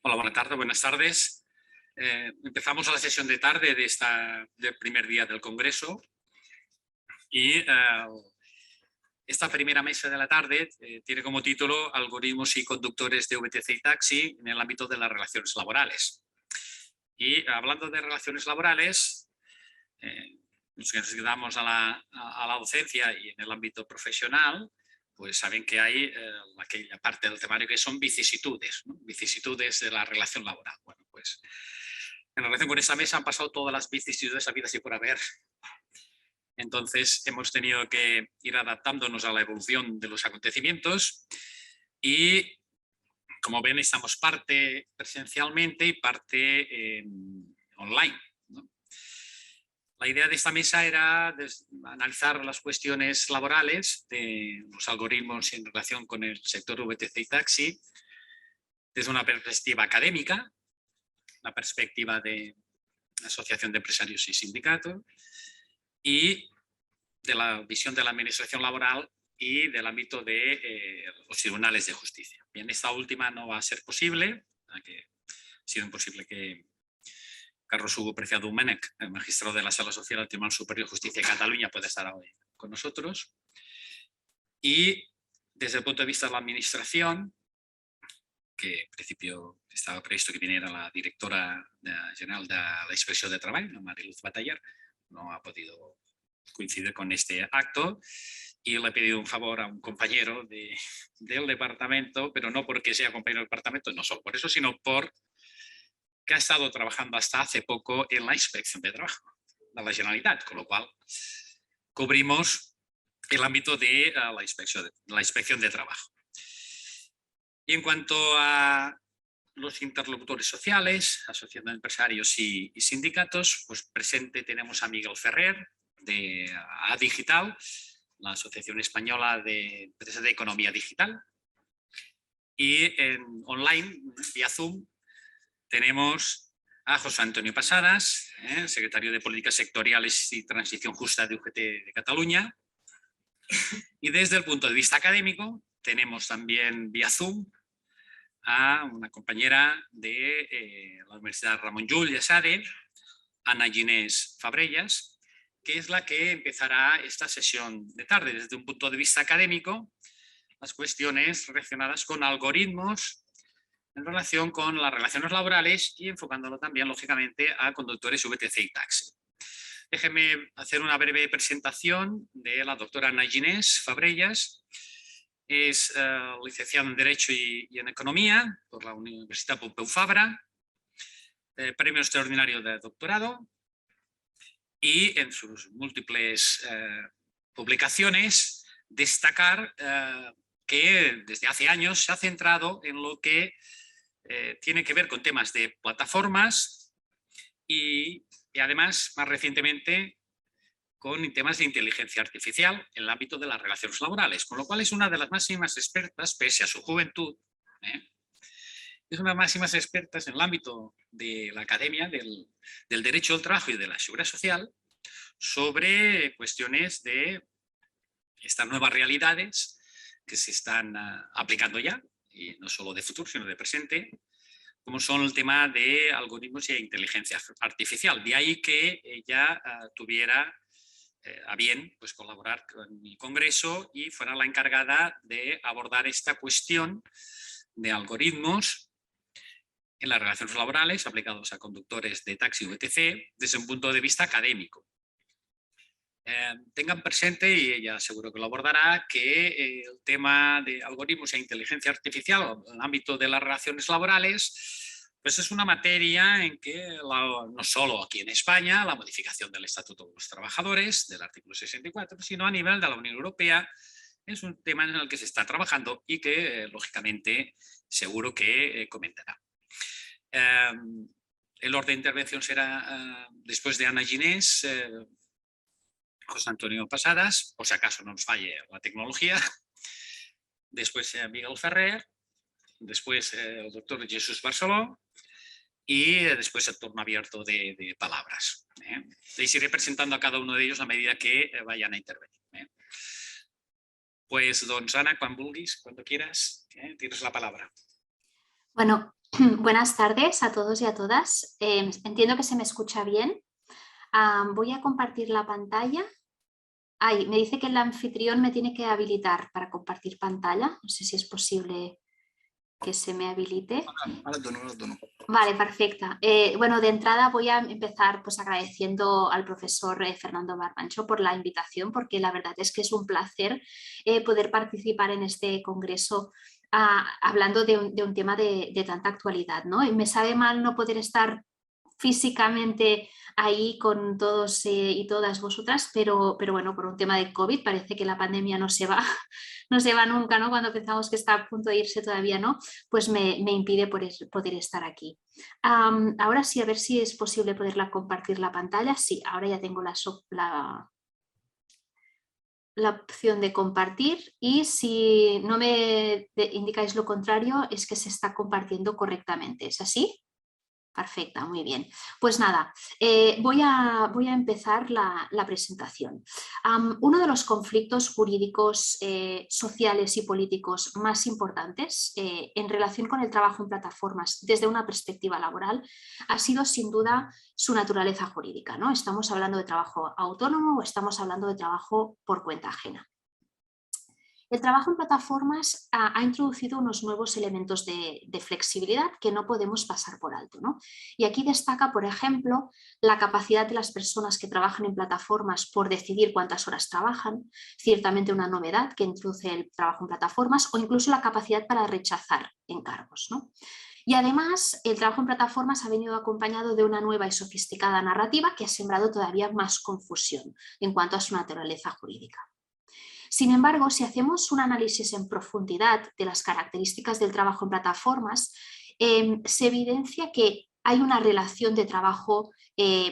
Hola, buenas tardes. Empezamos la sesión de tarde del primer día del Congreso y esta primera mesa de la tarde tiene como título Algoritmos y conductores de VTC y taxi en el ámbito de las relaciones laborales. Y hablando de relaciones laborales, los que nos dedicamos a la docencia y en el ámbito profesional, pues saben que hay aquella parte del temario que son vicisitudes, ¿no? Vicisitudes de la relación laboral. Bueno, pues en relación con esta mesa han pasado todas las vicisitudes habidas y por haber. Entonces hemos tenido que ir adaptándonos a la evolución de los acontecimientos y, como ven, estamos parte presencialmente y parte online, ¿no? La idea de esta mesa era analizar las cuestiones laborales de los algoritmos en relación con el sector VTC y taxi desde una perspectiva académica, la perspectiva de asociación de empresarios y sindicatos, y de la visión de la administración laboral y del ámbito de los tribunales de justicia. Bien, esta última no va a ser posible, que ha sido imposible que Carlos Hugo Preciado Domènech, el magistrado de la Sala Social del Tribunal Superior de Justicia de Cataluña, puede estar hoy con nosotros. Y desde el punto de vista de la administración, que en principio estaba previsto que viniera la directora general de la Inspección de Trabajo, Mariluz Bataller, no ha podido coincidir con este acto y le he pedido un favor a un compañero del departamento, pero no porque sea compañero del departamento, no solo por eso, sino por que ha estado trabajando hasta hace poco en la Inspección de Trabajo de la Generalitat, con lo cual cubrimos el ámbito de la inspección de Trabajo. Y en cuanto a los interlocutores sociales, asociación de empresarios y sindicatos, pues presente tenemos a Miguel Ferrer de ADigital, la Asociación Española de Empresas de Economía Digital, y en online, vía Zoom, tenemos a José Antonio Pasadas, secretario de Políticas Sectoriales y Transición Justa de UGT de Cataluña. Y desde el punto de vista académico tenemos también vía Zoom a una compañera de la Universidad Ramon Llull i Asare, Ana Ginés Fabrellas, que es la que empezará esta sesión de tarde desde un punto de vista académico, las cuestiones relacionadas con algoritmos en relación con las relaciones laborales y enfocándolo también, lógicamente, a conductores VTC y taxi. Déjenme hacer una breve presentación de la doctora Ana Ginés Fabrellas. Es licenciada en Derecho y en Economía por la Universidad Pompeu Fabra, premio extraordinario de doctorado, y en sus múltiples publicaciones destacar que desde hace años se ha centrado en lo que tiene que ver con temas de plataformas y además, más recientemente, con temas de inteligencia artificial en el ámbito de las relaciones laborales, con lo cual es una de las máximas expertas, pese a su juventud, es una de las máximas expertas en el ámbito de la academia, del derecho del trabajo y de la seguridad social, sobre cuestiones de estas nuevas realidades que se están aplicando ya, y no solo de futuro, sino de presente, como son el tema de algoritmos y inteligencia artificial. De ahí que ella tuviera a bien pues, colaborar con el Congreso y fuera la encargada de abordar esta cuestión de algoritmos en las relaciones laborales aplicados a conductores de taxi VTC desde un punto de vista académico. Tengan presente, y ella seguro que lo abordará, que el tema de algoritmos e inteligencia artificial en el ámbito de las relaciones laborales pues es una materia en que no solo aquí en España, la modificación del Estatuto de los Trabajadores, del artículo 64, sino a nivel de la Unión Europea, es un tema en el que se está trabajando y que, lógicamente, seguro que comentará. El orden de intervención será después de Ana Ginés, José Antonio Pasadas, por si acaso no nos falle la tecnología, después Miguel Ferrer, después el doctor Jesús Barceló y después el turno abierto de palabras. Les iré presentando a cada uno de ellos a medida que vayan a intervenir. Pues, doncs, Ana, quan vulguis, cuando quieras, tienes la palabra. Bueno, Buenas tardes a todos y a todas. Entiendo que se me escucha bien. Voy a compartir la pantalla. Ay, me dice que el anfitrión me tiene que habilitar para compartir pantalla. No sé si es posible que se me habilite. Ahora dono. Vale, perfecta. Bueno, de entrada voy a empezar pues agradeciendo al profesor Fernando Barbancho por la invitación, porque la verdad es que es un placer poder participar en este congreso hablando de un tema de tanta actualidad, ¿no? Y me sabe mal no poder estar físicamente ahí con todos y todas vosotras, pero bueno, por un tema de COVID parece que la pandemia no se va, no se va nunca, ¿no? Cuando pensamos que está a punto de irse todavía no, pues me impide poder estar aquí. Ahora sí, a ver si es posible poderla compartir la pantalla. Sí, ahora ya tengo la opción de compartir y si no me indicáis lo contrario es que se está compartiendo correctamente. ¿Es así? Perfecta, muy bien. Pues nada, voy a empezar la presentación. Uno de los conflictos jurídicos, sociales y políticos más importantes en relación con el trabajo en plataformas desde una perspectiva laboral ha sido sin duda su naturaleza jurídica, ¿no? Estamos hablando de trabajo autónomo o estamos hablando de trabajo por cuenta ajena. El trabajo en plataformas ha introducido unos nuevos elementos de flexibilidad que no podemos pasar por alto, ¿no? Y aquí destaca, por ejemplo, la capacidad de las personas que trabajan en plataformas por decidir cuántas horas trabajan, ciertamente una novedad que introduce el trabajo en plataformas, o incluso la capacidad para rechazar encargos, ¿no? Y además, el trabajo en plataformas ha venido acompañado de una nueva y sofisticada narrativa que ha sembrado todavía más confusión en cuanto a su naturaleza jurídica. Sin embargo, si hacemos un análisis en profundidad de las características del trabajo en plataformas, se evidencia que hay una relación de trabajo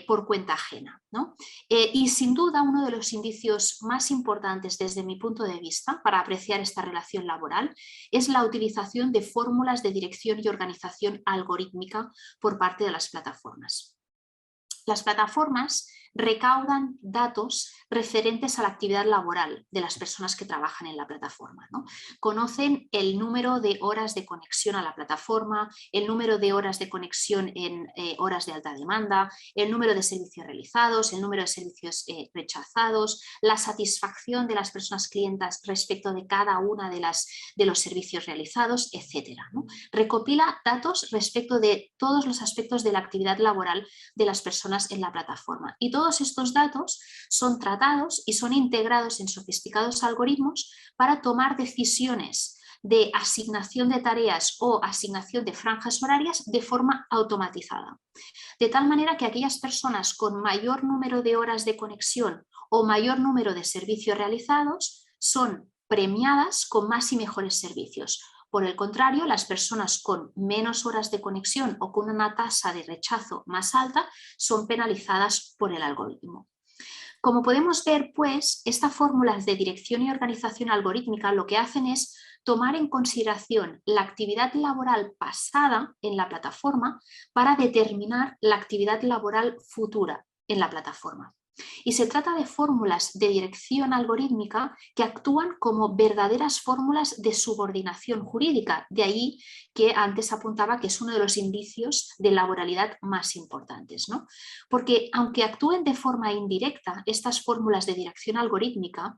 por cuenta ajena, ¿no? Y sin duda uno de los indicios más importantes desde mi punto de vista para apreciar esta relación laboral es la utilización de fórmulas de dirección y organización algorítmica por parte de las plataformas. Las plataformas recaudan datos referentes a la actividad laboral de las personas que trabajan en la plataforma, ¿no? Conocen el número de horas de conexión a la plataforma, el número de horas de conexión en horas de alta demanda, el número de servicios realizados, el número de servicios rechazados, la satisfacción de las personas clientas respecto de cada una de los servicios realizados, etcétera, ¿no? Recopila datos respecto de todos los aspectos de la actividad laboral de las personas en la plataforma. Y todos estos datos son tratados y son integrados en sofisticados algoritmos para tomar decisiones de asignación de tareas o asignación de franjas horarias de forma automatizada. De tal manera que aquellas personas con mayor número de horas de conexión o mayor número de servicios realizados son premiadas con más y mejores servicios. Por el contrario, las personas con menos horas de conexión o con una tasa de rechazo más alta son penalizadas por el algoritmo. Como podemos ver, pues, estas fórmulas de dirección y organización algorítmica lo que hacen es tomar en consideración la actividad laboral pasada en la plataforma para determinar la actividad laboral futura en la plataforma. Y se trata de fórmulas de dirección algorítmica que actúan como verdaderas fórmulas de subordinación jurídica. De ahí que antes apuntaba que es uno de los indicios de laboralidad más importantes, ¿no? Porque aunque actúen de forma indirecta, estas fórmulas de dirección algorítmica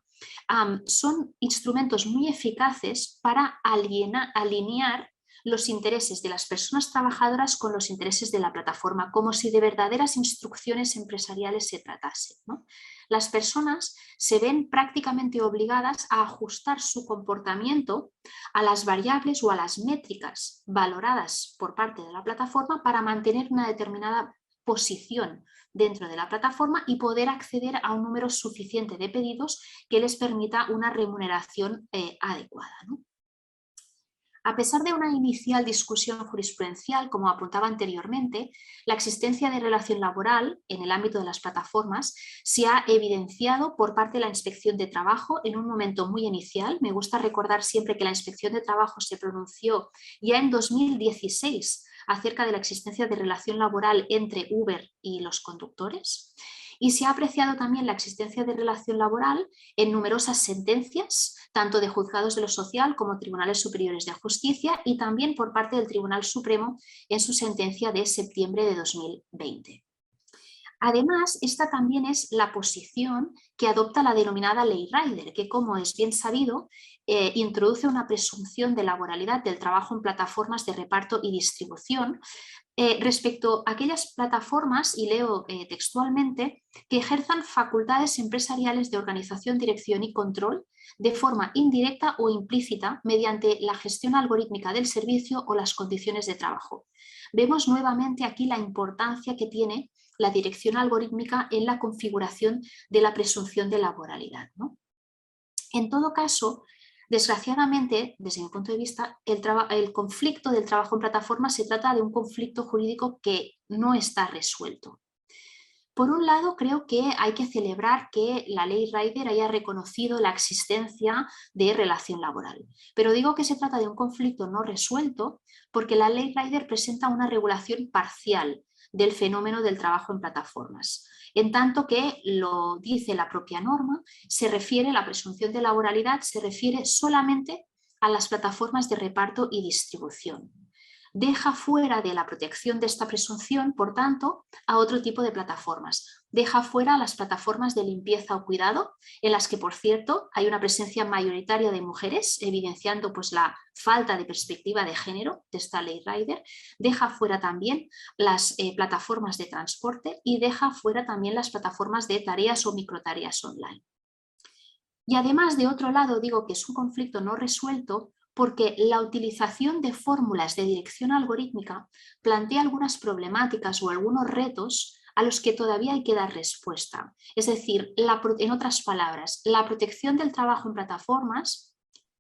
son instrumentos muy eficaces para alinear los intereses de las personas trabajadoras con los intereses de la plataforma, como si de verdaderas instrucciones empresariales se tratase, ¿no? Las personas se ven prácticamente obligadas a ajustar su comportamiento a las variables o a las métricas valoradas por parte de la plataforma para mantener una determinada posición dentro de la plataforma y poder acceder a un número suficiente de pedidos que les permita una remuneración adecuada, ¿no? A pesar de una inicial discusión jurisprudencial, como apuntaba anteriormente, la existencia de relación laboral en el ámbito de las plataformas se ha evidenciado por parte de la Inspección de Trabajo en un momento muy inicial. Me gusta recordar siempre que la Inspección de Trabajo se pronunció ya en 2016 acerca de la existencia de relación laboral entre Uber y los conductores. Y se ha apreciado también la existencia de relación laboral en numerosas sentencias, tanto de juzgados de lo social como tribunales superiores de justicia y también por parte del Tribunal Supremo en su sentencia de septiembre de 2020. Además, esta también es la posición que adopta la denominada Ley Rider, que, como es bien sabido, introduce una presunción de laboralidad del trabajo en plataformas de reparto y distribución respecto a aquellas plataformas, y leo textualmente, que ejerzan facultades empresariales de organización, dirección y control de forma indirecta o implícita mediante la gestión algorítmica del servicio o las condiciones de trabajo. Vemos nuevamente aquí la importancia que tiene la dirección algorítmica en la configuración de la presunción de laboralidad, ¿no? En todo caso, desgraciadamente, desde mi punto de vista, el conflicto del trabajo en plataforma se trata de un conflicto jurídico que no está resuelto. Por un lado, creo que hay que celebrar que la ley Rider haya reconocido la existencia de relación laboral. Pero digo que se trata de un conflicto no resuelto porque la ley Rider presenta una regulación parcial del fenómeno del trabajo en plataformas. En tanto que, lo dice la propia norma, la presunción de laboralidad se refiere solamente a las plataformas de reparto y distribución. Deja fuera de la protección de esta presunción, por tanto, a otro tipo de plataformas. Deja fuera las plataformas de limpieza o cuidado, en las que, por cierto, hay una presencia mayoritaria de mujeres, evidenciando pues, la falta de perspectiva de género de esta ley Rider. Deja fuera también las plataformas de transporte y deja fuera también las plataformas de tareas o microtareas online. Y además, de otro lado, digo que es un conflicto no resuelto porque la utilización de fórmulas de dirección algorítmica plantea algunas problemáticas o algunos retos a los que todavía hay que dar respuesta. Es decir, en otras palabras, la protección del trabajo en plataformas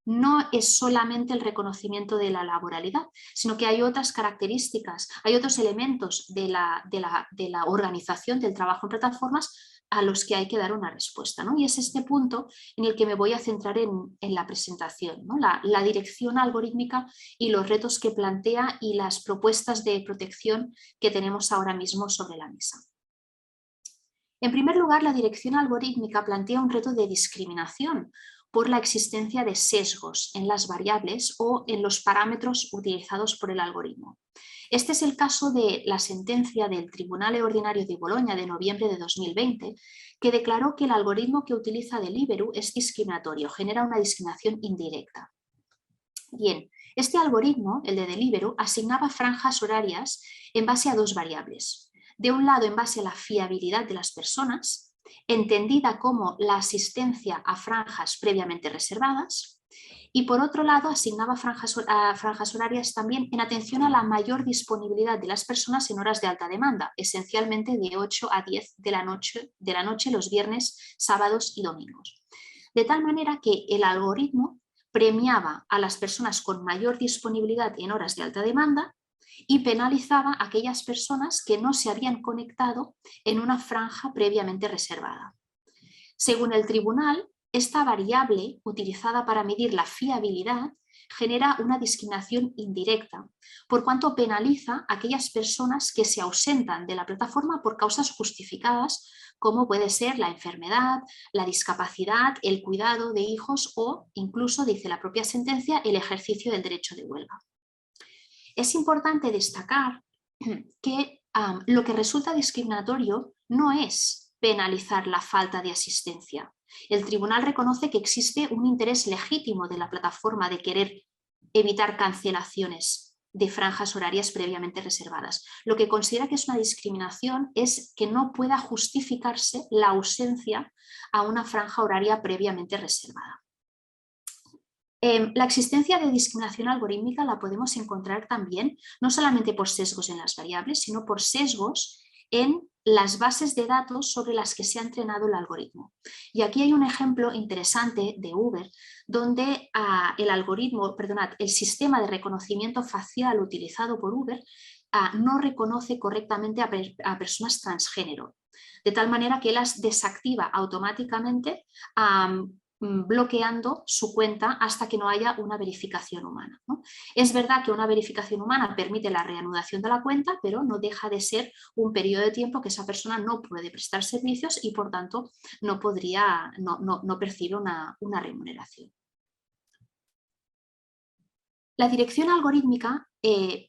no es solamente el reconocimiento de la laboralidad, sino que hay otras características, hay otros elementos de la organización del trabajo en plataformas a los que hay que dar una respuesta, ¿no? Y es este punto en el que me voy a centrar en la presentación, ¿no? La dirección algorítmica y los retos que plantea y las propuestas de protección que tenemos ahora mismo sobre la mesa. En primer lugar, la dirección algorítmica plantea un reto de discriminación por la existencia de sesgos en las variables o en los parámetros utilizados por el algoritmo. Este es el caso de la sentencia del Tribunal Ordinario de Bolonia de noviembre de 2020, que declaró que el algoritmo que utiliza Deliveroo es discriminatorio, genera una discriminación indirecta. Bien, este algoritmo, el de Deliveroo, asignaba franjas horarias en base a dos variables. De un lado, en base a la fiabilidad de las personas, entendida como la asistencia a franjas previamente reservadas, y por otro lado asignaba franjas horarias también en atención a la mayor disponibilidad de las personas en horas de alta demanda, esencialmente de 8 a 10 de la noche los viernes, sábados y domingos. De tal manera que el algoritmo premiaba a las personas con mayor disponibilidad en horas de alta demanda y penalizaba a aquellas personas que no se habían conectado en una franja previamente reservada. Según el tribunal, esta variable utilizada para medir la fiabilidad genera una discriminación indirecta, por cuanto penaliza a aquellas personas que se ausentan de la plataforma por causas justificadas, como puede ser la enfermedad, la discapacidad, el cuidado de hijos o incluso, dice la propia sentencia, el ejercicio del derecho de huelga. Es importante destacar que lo que resulta discriminatorio no es penalizar la falta de asistencia. El tribunal reconoce que existe un interés legítimo de la plataforma de querer evitar cancelaciones de franjas horarias previamente reservadas. Lo que considera que es una discriminación es que no pueda justificarse la ausencia a una franja horaria previamente reservada. La existencia de discriminación algorítmica la podemos encontrar también no solamente por sesgos en las variables, sino por sesgos en las bases de datos sobre las que se ha entrenado el algoritmo. Y aquí hay un ejemplo interesante de Uber, donde el sistema de reconocimiento facial utilizado por Uber no reconoce correctamente a personas transgénero, de tal manera que las desactiva automáticamente bloqueando su cuenta hasta que no haya una verificación humana, ¿no? Es verdad que una verificación humana permite la reanudación de la cuenta, pero no deja de ser un periodo de tiempo que esa persona no puede prestar servicios y por tanto no percibe una remuneración. La dirección algorítmica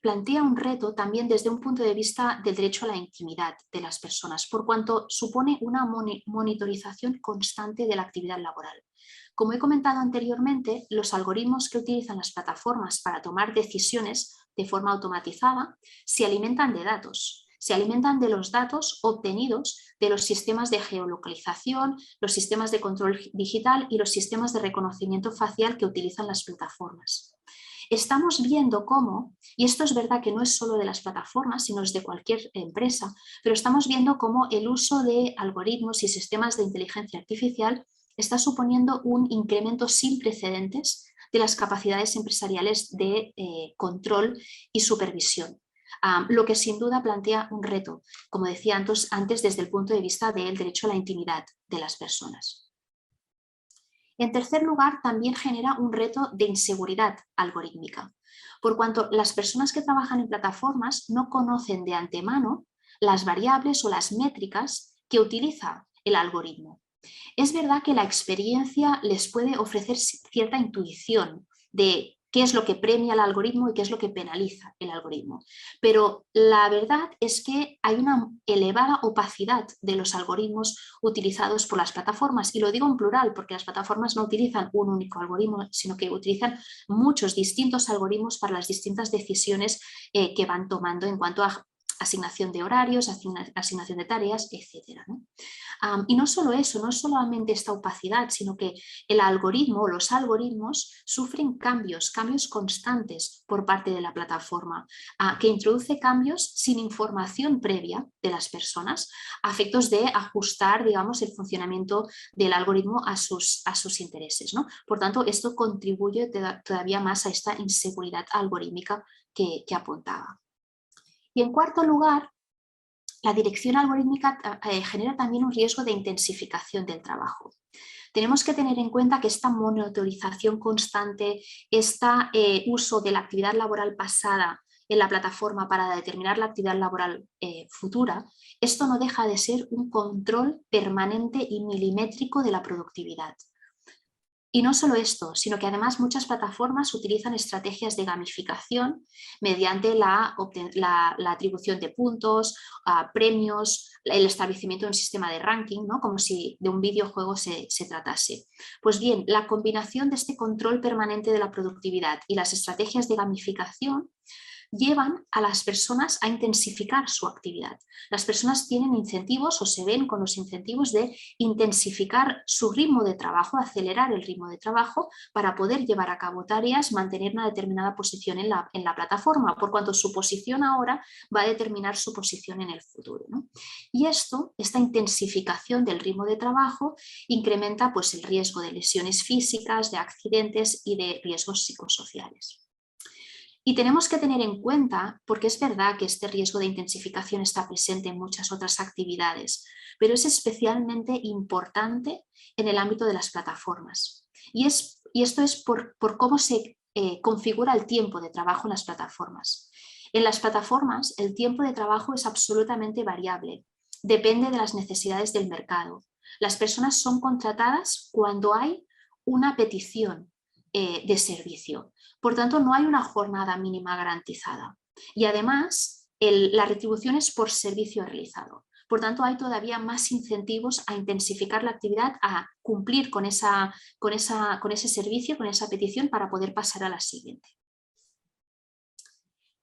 plantea un reto también desde un punto de vista del derecho a la intimidad de las personas, por cuanto supone una monitorización constante de la actividad laboral. Como he comentado anteriormente, los algoritmos que utilizan las plataformas para tomar decisiones de forma automatizada se alimentan de datos. Se alimentan de los datos obtenidos de los sistemas de geolocalización, los sistemas de control digital y los sistemas de reconocimiento facial que utilizan las plataformas. Estamos viendo cómo, y esto es verdad que no es solo de las plataformas, sino es de cualquier empresa, pero estamos viendo cómo el uso de algoritmos y sistemas de inteligencia artificial está suponiendo un incremento sin precedentes de las capacidades empresariales de control y supervisión. Lo que sin duda plantea un reto, como decía antes, desde el punto de vista del derecho a la intimidad de las personas. En tercer lugar, también genera un reto de inseguridad algorítmica, por cuanto las personas que trabajan en plataformas no conocen de antemano las variables o las métricas que utiliza el algoritmo. Es verdad que la experiencia les puede ofrecer cierta intuición de qué es lo que premia el algoritmo y qué es lo que penaliza el algoritmo. Pero la verdad es que hay una elevada opacidad de los algoritmos utilizados por las plataformas, y lo digo en plural porque las plataformas no utilizan un único algoritmo, sino que utilizan muchos distintos algoritmos para las distintas decisiones que van tomando en cuanto a asignación de horarios, asignación de tareas, etc., ¿no? Y no solo eso, no solamente esta opacidad, sino que el algoritmo o los algoritmos sufren cambios constantes por parte de la plataforma, que introduce cambios sin información previa de las personas, a efectos de ajustar, digamos, el funcionamiento del algoritmo a sus intereses, ¿no? Por tanto, esto contribuye todavía más a esta inseguridad algorítmica que apuntaba. Y en cuarto lugar, la dirección algorítmica genera también un riesgo de intensificación del trabajo. Tenemos que tener en cuenta que esta monitorización constante, este uso de la actividad laboral pasada en la plataforma para determinar la actividad laboral futura, esto no deja de ser un control permanente y milimétrico de la productividad. Y no solo esto, sino que además muchas plataformas utilizan estrategias de gamificación mediante la atribución de puntos, premios, el establecimiento de un sistema de ranking, ¿no? Como si de un videojuego se tratase. Pues bien, la combinación de este control permanente de la productividad y las estrategias de gamificación llevan a las personas a intensificar su actividad. Las personas tienen incentivos o se ven con los incentivos de intensificar su ritmo de trabajo, acelerar el ritmo de trabajo para poder llevar a cabo tareas, mantener una determinada posición en la plataforma, por cuanto su posición ahora va a determinar su posición en el futuro, ¿no? Y esta intensificación del ritmo de trabajo incrementa pues, el riesgo de lesiones físicas, de accidentes y de riesgos psicosociales. Y tenemos que tener en cuenta, porque es verdad que este riesgo de intensificación está presente en muchas otras actividades, pero es especialmente importante en el ámbito de las plataformas. Y esto es por cómo se configura el tiempo de trabajo en las plataformas. En las plataformas el tiempo de trabajo es absolutamente variable, depende de las necesidades del mercado. Las personas son contratadas cuando hay una petición de servicio. Por tanto, no hay una jornada mínima garantizada. Y además, la retribución es por servicio realizado. Por tanto, hay todavía más incentivos a intensificar la actividad, a cumplir con ese servicio, con esa petición para poder pasar a la siguiente.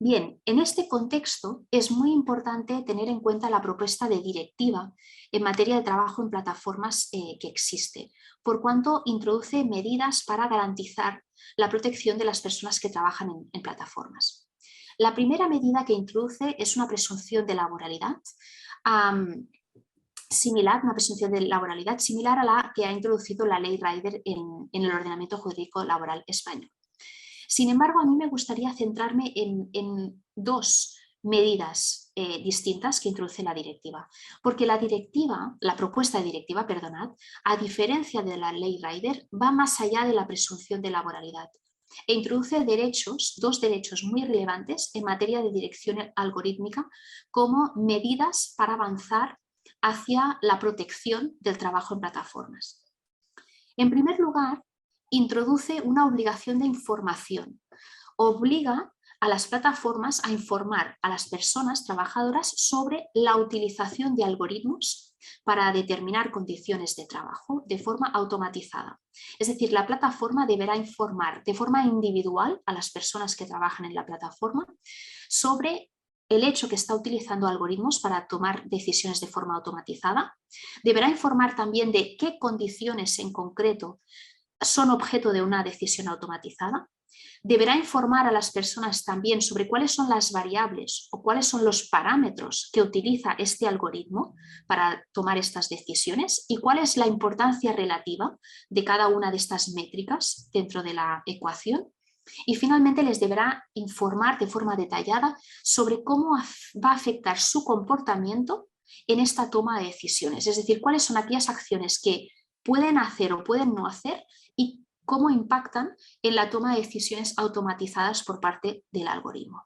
Bien, en este contexto es muy importante tener en cuenta la propuesta de directiva en materia de trabajo en plataformas que existe, por cuanto introduce medidas para garantizar la protección de las personas que trabajan en plataformas. La primera medida que introduce es una presunción de laboralidad similar a la que ha introducido la ley Rider en el ordenamiento jurídico laboral español. Sin embargo, a mí me gustaría centrarme en dos medidas distintas que introduce la directiva. Porque la propuesta de directiva, perdonad, a diferencia de la ley Rider, va más allá de la presunción de laboralidad e introduce dos derechos muy relevantes en materia de dirección algorítmica como medidas para avanzar hacia la protección del trabajo en plataformas. En primer lugar, introduce una obligación de información. Obliga a las plataformas a informar a las personas trabajadoras sobre la utilización de algoritmos para determinar condiciones de trabajo de forma automatizada. Es decir, la plataforma deberá informar de forma individual a las personas que trabajan en la plataforma sobre el hecho que está utilizando algoritmos para tomar decisiones de forma automatizada. Deberá informar también de qué condiciones en concreto son objeto de una decisión automatizada. Deberá informar a las personas también sobre cuáles son las variables o cuáles son los parámetros que utiliza este algoritmo para tomar estas decisiones y cuál es la importancia relativa de cada una de estas métricas dentro de la ecuación. Y finalmente les deberá informar de forma detallada sobre cómo va a afectar su comportamiento en esta toma de decisiones, es decir, cuáles son aquellas acciones que pueden hacer o pueden no hacer y cómo impactan en la toma de decisiones automatizadas por parte del algoritmo.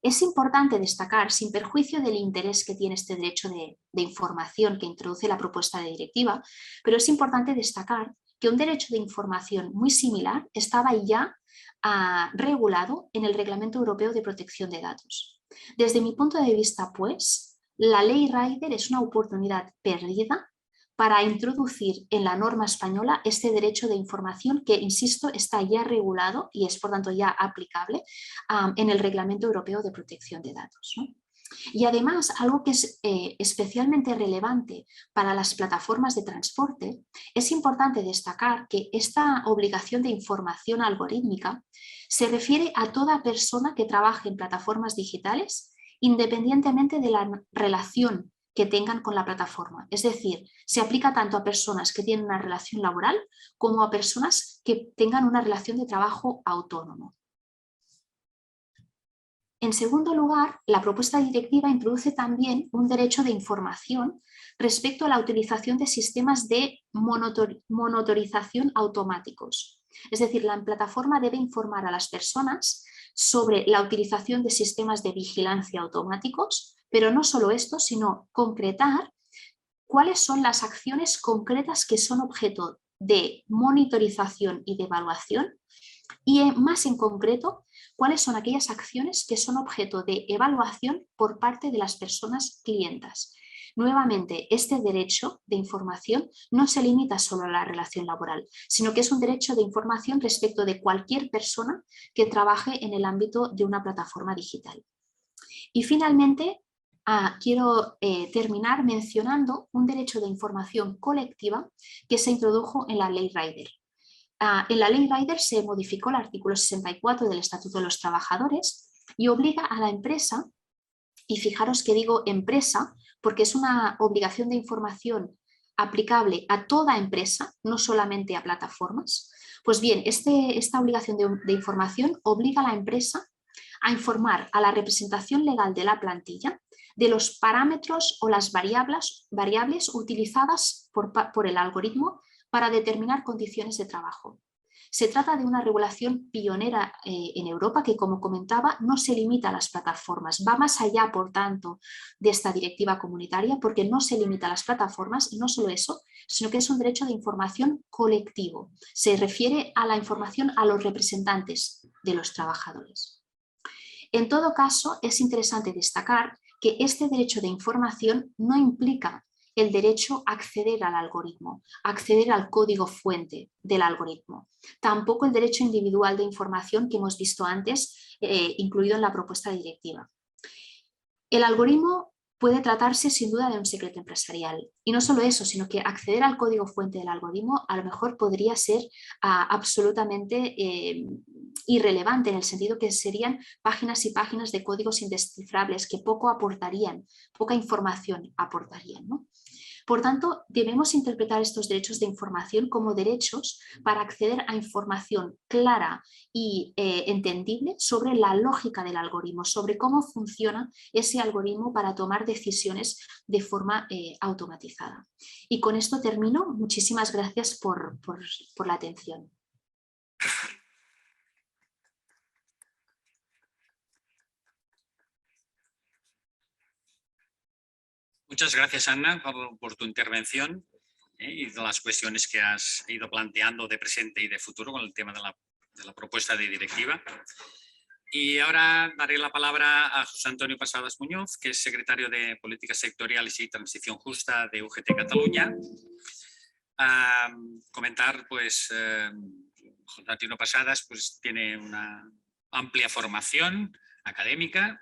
Es importante destacar, sin perjuicio del interés que tiene este derecho de información que introduce la propuesta de directiva, pero es importante destacar que un derecho de información muy similar estaba ya regulado en el Reglamento Europeo de Protección de Datos. Desde mi punto de vista, pues, la ley Rider es una oportunidad perdida para introducir en la norma española este derecho de información que, insisto, está ya regulado y es por tanto ya aplicable en el Reglamento Europeo de Protección de Datos, ¿no? Y además, algo que es especialmente relevante para las plataformas de transporte, es importante destacar que esta obligación de información algorítmica se refiere a toda persona que trabaje en plataformas digitales independientemente de la relación que tengan con la plataforma. Es decir, se aplica tanto a personas que tienen una relación laboral como a personas que tengan una relación de trabajo autónomo. En segundo lugar, la propuesta directiva introduce también un derecho de información respecto a la utilización de sistemas de monitorización automáticos. Es decir, la plataforma debe informar a las personas sobre la utilización de sistemas de vigilancia automáticos, pero no solo esto, sino concretar cuáles son las acciones concretas que son objeto de monitorización y de evaluación y más en concreto, cuáles son aquellas acciones que son objeto de evaluación por parte de las personas clientas. Nuevamente, este derecho de información no se limita solo a la relación laboral, sino que es un derecho de información respecto de cualquier persona que trabaje en el ámbito de una plataforma digital. Y finalmente, quiero terminar mencionando un derecho de información colectiva que se introdujo en la ley Rider. En la ley Rider se modificó el artículo 64 del Estatuto de los Trabajadores y obliga a la empresa, y fijaros que digo empresa porque es una obligación de información aplicable a toda empresa, no solamente a plataformas. Pues bien, esta obligación de información obliga a la empresa a informar a la representación legal de la plantilla de los parámetros o las variables utilizadas por el algoritmo para determinar condiciones de trabajo. Se trata de una regulación pionera en Europa que, como comentaba, no se limita a las plataformas, va más allá, por tanto, de esta directiva comunitaria porque no se limita a las plataformas y no solo eso, sino que es un derecho de información colectivo. Se refiere a la información a los representantes de los trabajadores. En todo caso, es interesante destacar que este derecho de información no implica el derecho a acceder al algoritmo, a acceder al código fuente del algoritmo. Tampoco el derecho individual de información que hemos visto antes, incluido en la propuesta directiva. El algoritmo puede tratarse sin duda de un secreto empresarial. Y no solo eso, sino que acceder al código fuente del algoritmo a lo mejor podría ser absolutamente irrelevante, en el sentido que serían páginas y páginas de códigos indescifrables que poco aportarían, poca información aportarían, ¿no? Por tanto, debemos interpretar estos derechos de información como derechos para acceder a información clara y entendible sobre la lógica del algoritmo, sobre cómo funciona ese algoritmo para tomar decisiones de forma automatizada. Y con esto termino. Muchísimas gracias por la atención. Muchas gracias, Anna, por tu intervención y de las cuestiones que has ido planteando de presente y de futuro con el tema de la propuesta de directiva. Y ahora daré la palabra a José Antonio Pasadas Muñoz, que es secretario de Políticas Sectoriales y Transición Justa de UGT Cataluña. Comentar, pues, José Antonio Pasadas pues, tiene una amplia formación académica.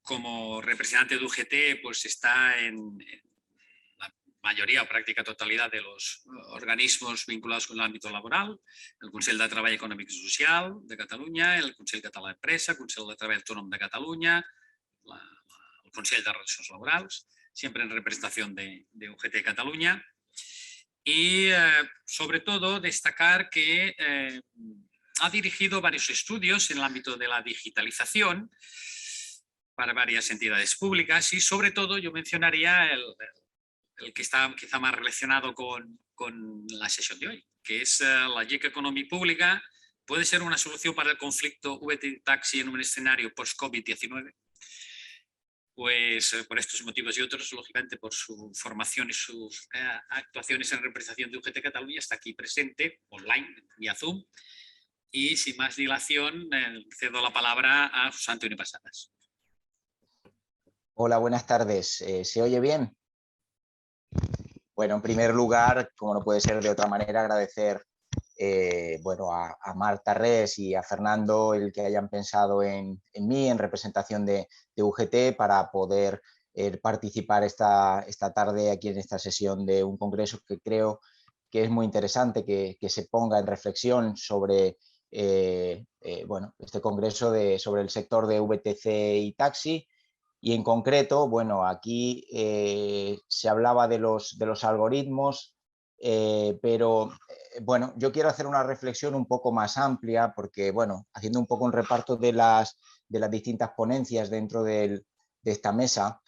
Como representante de UGT, pues está en la mayoría o práctica totalidad de los organismos vinculados con el ámbito laboral, el Consell de Treball Econòmic i Social de Catalunya, el Consell Català d'Empresa, el Consell de Treball Autònom de Catalunya, el Consell de Relacions Laborals, siempre en representación de UGT Cataluña. Y sobre todo destacar que ha dirigido varios estudios en el ámbito de la digitalización para varias entidades públicas y sobre todo yo mencionaría el que está quizá más relacionado con la sesión de hoy, que es la GIC Economy Pública puede ser una solución para el conflicto VT-Taxi en un escenario post-COVID-19. Pues por estos motivos y otros, lógicamente por su formación y sus actuaciones en representación de UGT Cataluña, está aquí presente, online, vía Zoom. Y sin más dilación, cedo la palabra a José Antonio Pasadas. Hola, buenas tardes. ¿Se oye bien? Bueno, en primer lugar, como no puede ser de otra manera, agradecer bueno, a Marta Res y a Fernando el que hayan pensado en mí en representación de UGT para poder participar esta tarde aquí en esta sesión de un congreso que creo que es muy interesante que se ponga en reflexión sobre bueno, este congreso sobre el sector de VTC y taxi. Y en concreto, bueno, aquí se hablaba de los algoritmos, pero bueno, yo quiero hacer una reflexión un poco más amplia porque, bueno, haciendo un poco un reparto de las distintas ponencias dentro de esta mesa,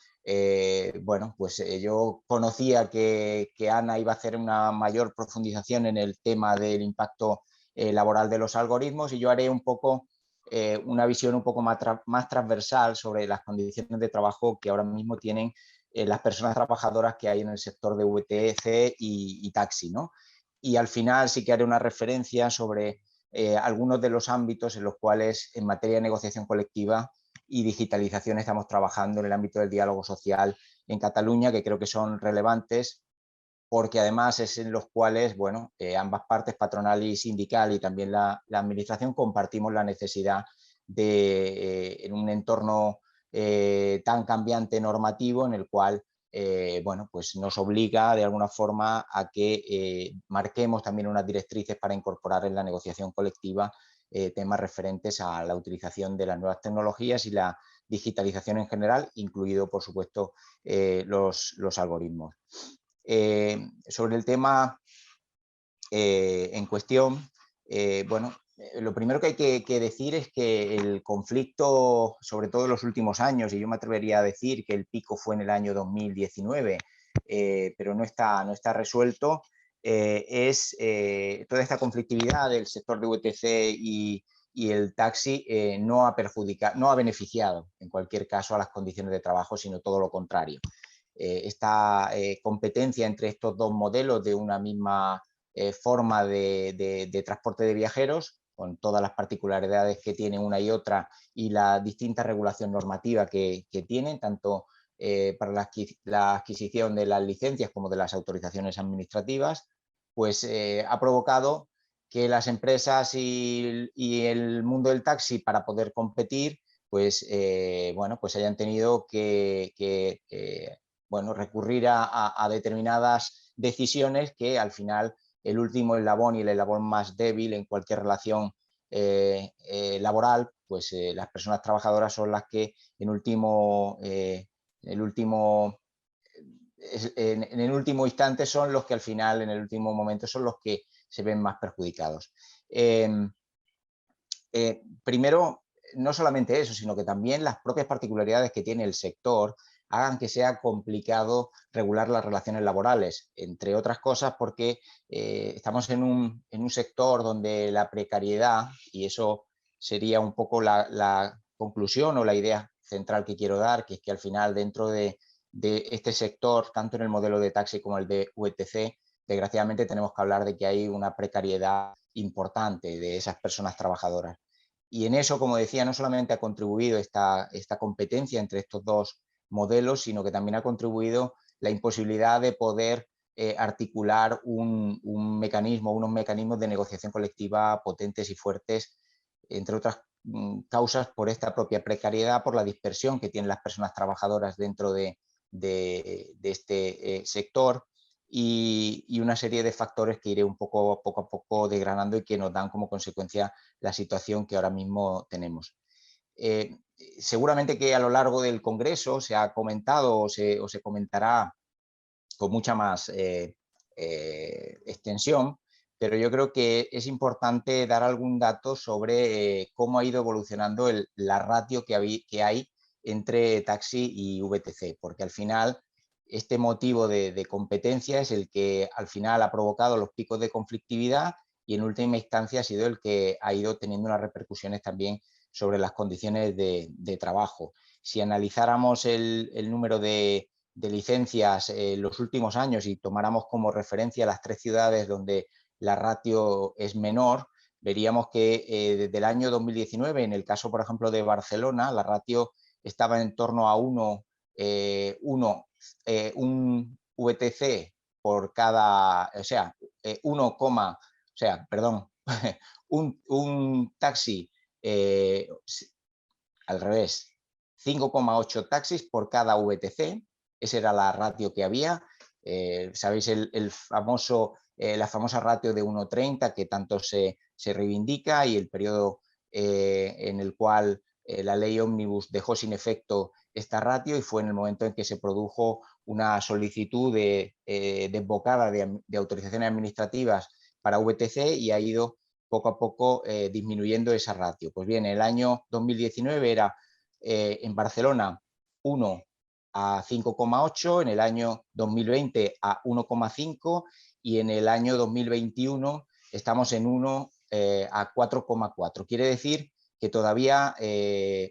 bueno, pues yo conocía que Ana iba a hacer una mayor profundización en el tema del impacto laboral de los algoritmos y yo haré un poco una visión un poco más transversal sobre las condiciones de trabajo que ahora mismo tienen las personas trabajadoras que hay en el sector de VTC y taxi, ¿no? Y al final sí que haré una referencia sobre algunos de los ámbitos en los cuales en materia de negociación colectiva y digitalización estamos trabajando en el ámbito del diálogo social en Cataluña, que creo que son relevantes porque además es en los cuales, bueno, ambas partes, patronal y sindical y también la administración, compartimos la necesidad de, en un entorno tan cambiante normativo en el cual, bueno, pues nos obliga de alguna forma a que marquemos también unas directrices para incorporar en la negociación colectiva temas referentes a la utilización de las nuevas tecnologías y la digitalización en general, incluido, por supuesto, los algoritmos. Sobre el tema en cuestión, bueno, lo primero que hay que decir es que el conflicto, sobre todo en los últimos años, y yo me atrevería a decir que el pico fue en el año 2019, pero no está resuelto, es toda esta conflictividad del sector de VTC y el taxi no ha beneficiado en cualquier caso a las condiciones de trabajo, sino todo lo contrario. Esta competencia entre estos dos modelos de una misma forma de transporte de viajeros, con todas las particularidades que tienen una y otra y la distinta regulación normativa que tienen, tanto para la adquisición de las licencias como de las autorizaciones administrativas, pues ha provocado que las empresas y el mundo del taxi, para poder competir, pues, bueno, pues hayan tenido que bueno, recurrir a determinadas decisiones que al final el último eslabón y el eslabón más débil en cualquier relación laboral, pues las personas trabajadoras son las que en último en el último instante son los que al final, en el último momento, son los que se ven más perjudicados. Primero, no solamente eso, sino que también las propias particularidades que tiene el sector hagan que sea complicado regular las relaciones laborales, entre otras cosas porque estamos en un sector donde la precariedad, y eso sería un poco la conclusión o la idea central que quiero dar, que es que al final dentro de este sector, tanto en el modelo de taxi como el de VTC, desgraciadamente tenemos que hablar de que hay una precariedad importante de esas personas trabajadoras. Y en eso, como decía, no solamente ha contribuido esta competencia entre estos dos modelos, sino que también ha contribuido la imposibilidad de poder articular unos mecanismos de negociación colectiva potentes y fuertes, entre otras causas por esta propia precariedad, por la dispersión que tienen las personas trabajadoras dentro de este sector y una serie de factores que iré poco a poco desgranando y que nos dan como consecuencia la situación que ahora mismo tenemos. Seguramente que a lo largo del Congreso se ha comentado o se comentará con mucha más extensión, pero yo creo que es importante dar algún dato sobre cómo ha ido evolucionando la ratio que hay entre taxi y VTC, porque al final este motivo de competencia es el que al final ha provocado los picos de conflictividad y en última instancia ha sido el que ha ido teniendo unas repercusiones también sobre las condiciones de trabajo. Si analizáramos el número de licencias en los últimos años y tomáramos como referencia las 3 ciudades donde la ratio es menor, veríamos que desde el año 2019, en el caso, por ejemplo, de Barcelona, la ratio estaba en torno a un VTC por cada, o sea, un taxi al revés, 5,8 taxis por cada VTC, esa era la ratio que había. Sabéis la famosa ratio de 1,30 que tanto se reivindica y el periodo en el cual la ley Ómnibus dejó sin efecto esta ratio y fue en el momento en que se produjo una solicitud desbocada de autorizaciones administrativas para VTC y ha ido poco a poco disminuyendo esa ratio. Pues bien, el año 2019 era en Barcelona 1 a 5,8, en el año 2020 a 1,5 y en el año 2021 estamos en 1 a 4,4. Quiere decir que todavía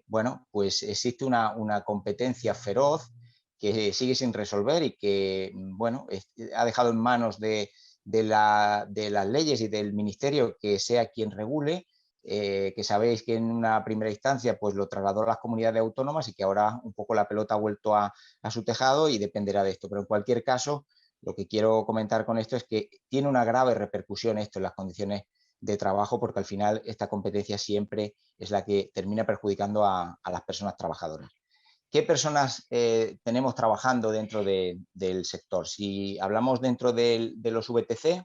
bueno, pues existe una competencia feroz que sigue sin resolver y que bueno, ha dejado en manos de las leyes y del ministerio que sea quien regule, que sabéis que en una primera instancia pues lo trasladó a las comunidades autónomas y que ahora un poco la pelota ha vuelto a su tejado y dependerá de esto. Pero en cualquier caso, lo que quiero comentar con esto es que tiene una grave repercusión esto en las condiciones de trabajo, porque al final esta competencia siempre es la que termina perjudicando a las personas trabajadoras. ¿Qué personas tenemos trabajando dentro del sector? Si hablamos dentro de los VTC,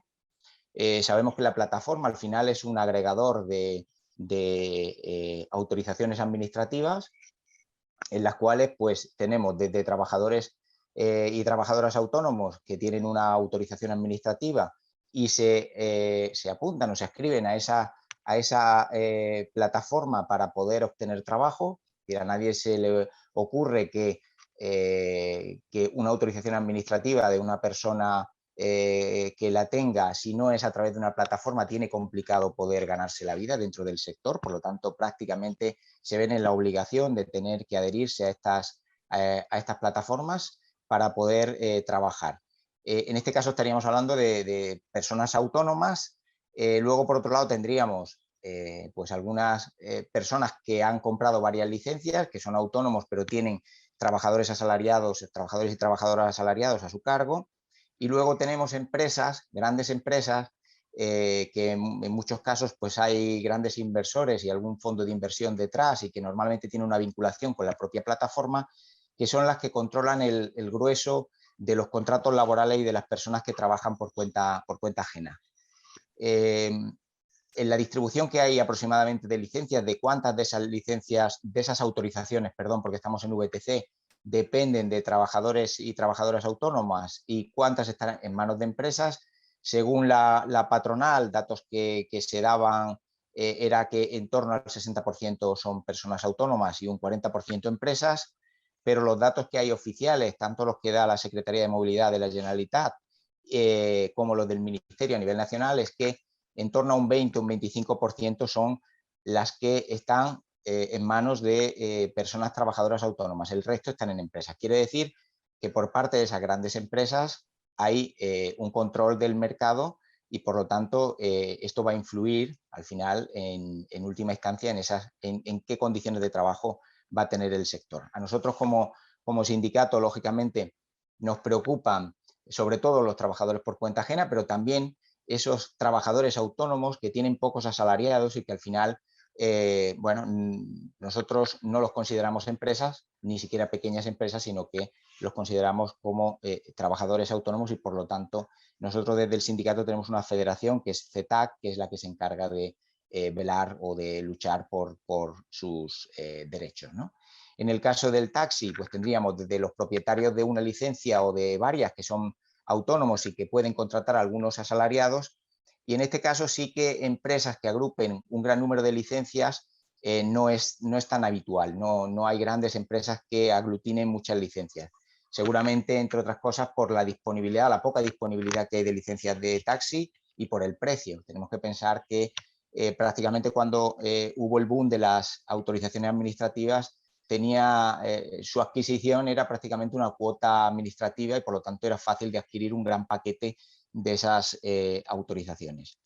sabemos que la plataforma al final es un agregador de autorizaciones administrativas en las cuales pues tenemos desde trabajadores y trabajadoras autónomos que tienen una autorización administrativa y se apuntan o se inscriben a esa plataforma para poder obtener trabajo. Y a nadie se le ocurre que una autorización administrativa de una persona que la tenga, si no es a través de una plataforma, tiene complicado poder ganarse la vida dentro del sector. Por lo tanto, prácticamente se ven en la obligación de tener que adherirse a estas plataformas para poder trabajar. En este caso estaríamos hablando de personas autónomas. Luego, por otro lado, tendríamos pues algunas personas que han comprado varias licencias, que son autónomos, pero tienen trabajadores y trabajadoras asalariados a su cargo. Y luego tenemos empresas, grandes empresas, que en muchos casos pues hay grandes inversores y algún fondo de inversión detrás y que normalmente tiene una vinculación con la propia plataforma, que son las que controlan el grueso de los contratos laborales y de las personas que trabajan por cuenta ajena. En la distribución que hay aproximadamente de licencias, de cuántas de esas licencias, de esas autorizaciones, perdón, porque estamos en VTC, dependen de trabajadores y trabajadoras autónomas y cuántas están en manos de empresas. Según la patronal, datos que se daban era que en torno al 60% son personas autónomas y un 40% empresas, pero los datos que hay oficiales, tanto los que da la Secretaría de Movilidad de la Generalitat como los del Ministerio a nivel nacional, es que en torno a un 20 o un 25% son las que están en manos de personas trabajadoras autónomas. El resto están en empresas. Quiere decir que por parte de esas grandes empresas hay un control del mercado y por lo tanto esto va a influir al final en última instancia en qué condiciones de trabajo va a tener el sector. A nosotros como sindicato, lógicamente, nos preocupan sobre todo los trabajadores por cuenta ajena, pero también esos trabajadores autónomos que tienen pocos asalariados y que al final, bueno, nosotros no los consideramos empresas, ni siquiera pequeñas empresas, sino que los consideramos como trabajadores autónomos y por lo tanto nosotros desde el sindicato tenemos una federación que es CETAC, que es la que se encarga de velar o de luchar por sus derechos, ¿no? En el caso del taxi, pues tendríamos desde los propietarios de una licencia o de varias que son autónomos y que pueden contratar a algunos asalariados. Y en este caso sí que empresas que agrupen un gran número de licencias no es tan habitual. No hay grandes empresas que aglutinen muchas licencias. Seguramente, entre otras cosas, por la disponibilidad, la poca disponibilidad que hay de licencias de taxi y por el precio. Tenemos que pensar que prácticamente cuando hubo el boom de las autorizaciones administrativas, su adquisición era prácticamente una cuota administrativa y por lo tanto era fácil de adquirir un gran paquete de esas autorizaciones.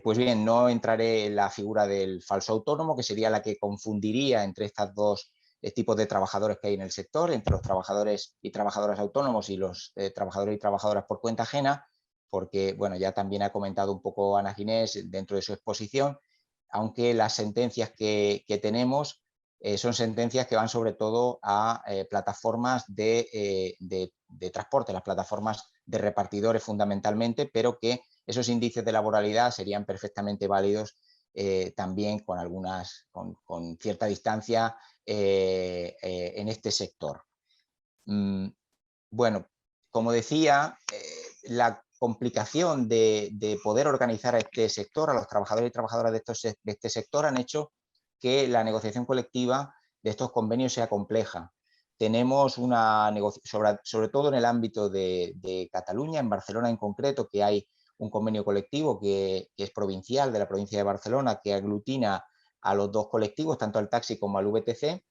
Pues bien, no entraré en la figura del falso autónomo, que sería la que confundiría entre estos dos tipos de trabajadores que hay en el sector, entre los trabajadores y trabajadoras autónomos y los trabajadores y trabajadoras por cuenta ajena, porque bueno, ya también ha comentado un poco Ana Ginés dentro de su exposición, aunque las sentencias que tenemos son sentencias que van sobre todo a plataformas de transporte, las plataformas de repartidores fundamentalmente, pero que esos índices de laboralidad serían perfectamente válidos también con cierta distancia en este sector. Bueno, como decía, la complicación de poder organizar a este sector, a los trabajadores y trabajadoras de este sector, han hecho que la negociación colectiva de estos convenios sea compleja. Tenemos una negociación, sobre todo en el ámbito de Cataluña, en Barcelona en concreto, que hay un convenio colectivo que es provincial, de la provincia de Barcelona, que aglutina a los dos colectivos, tanto al taxi como al VTC.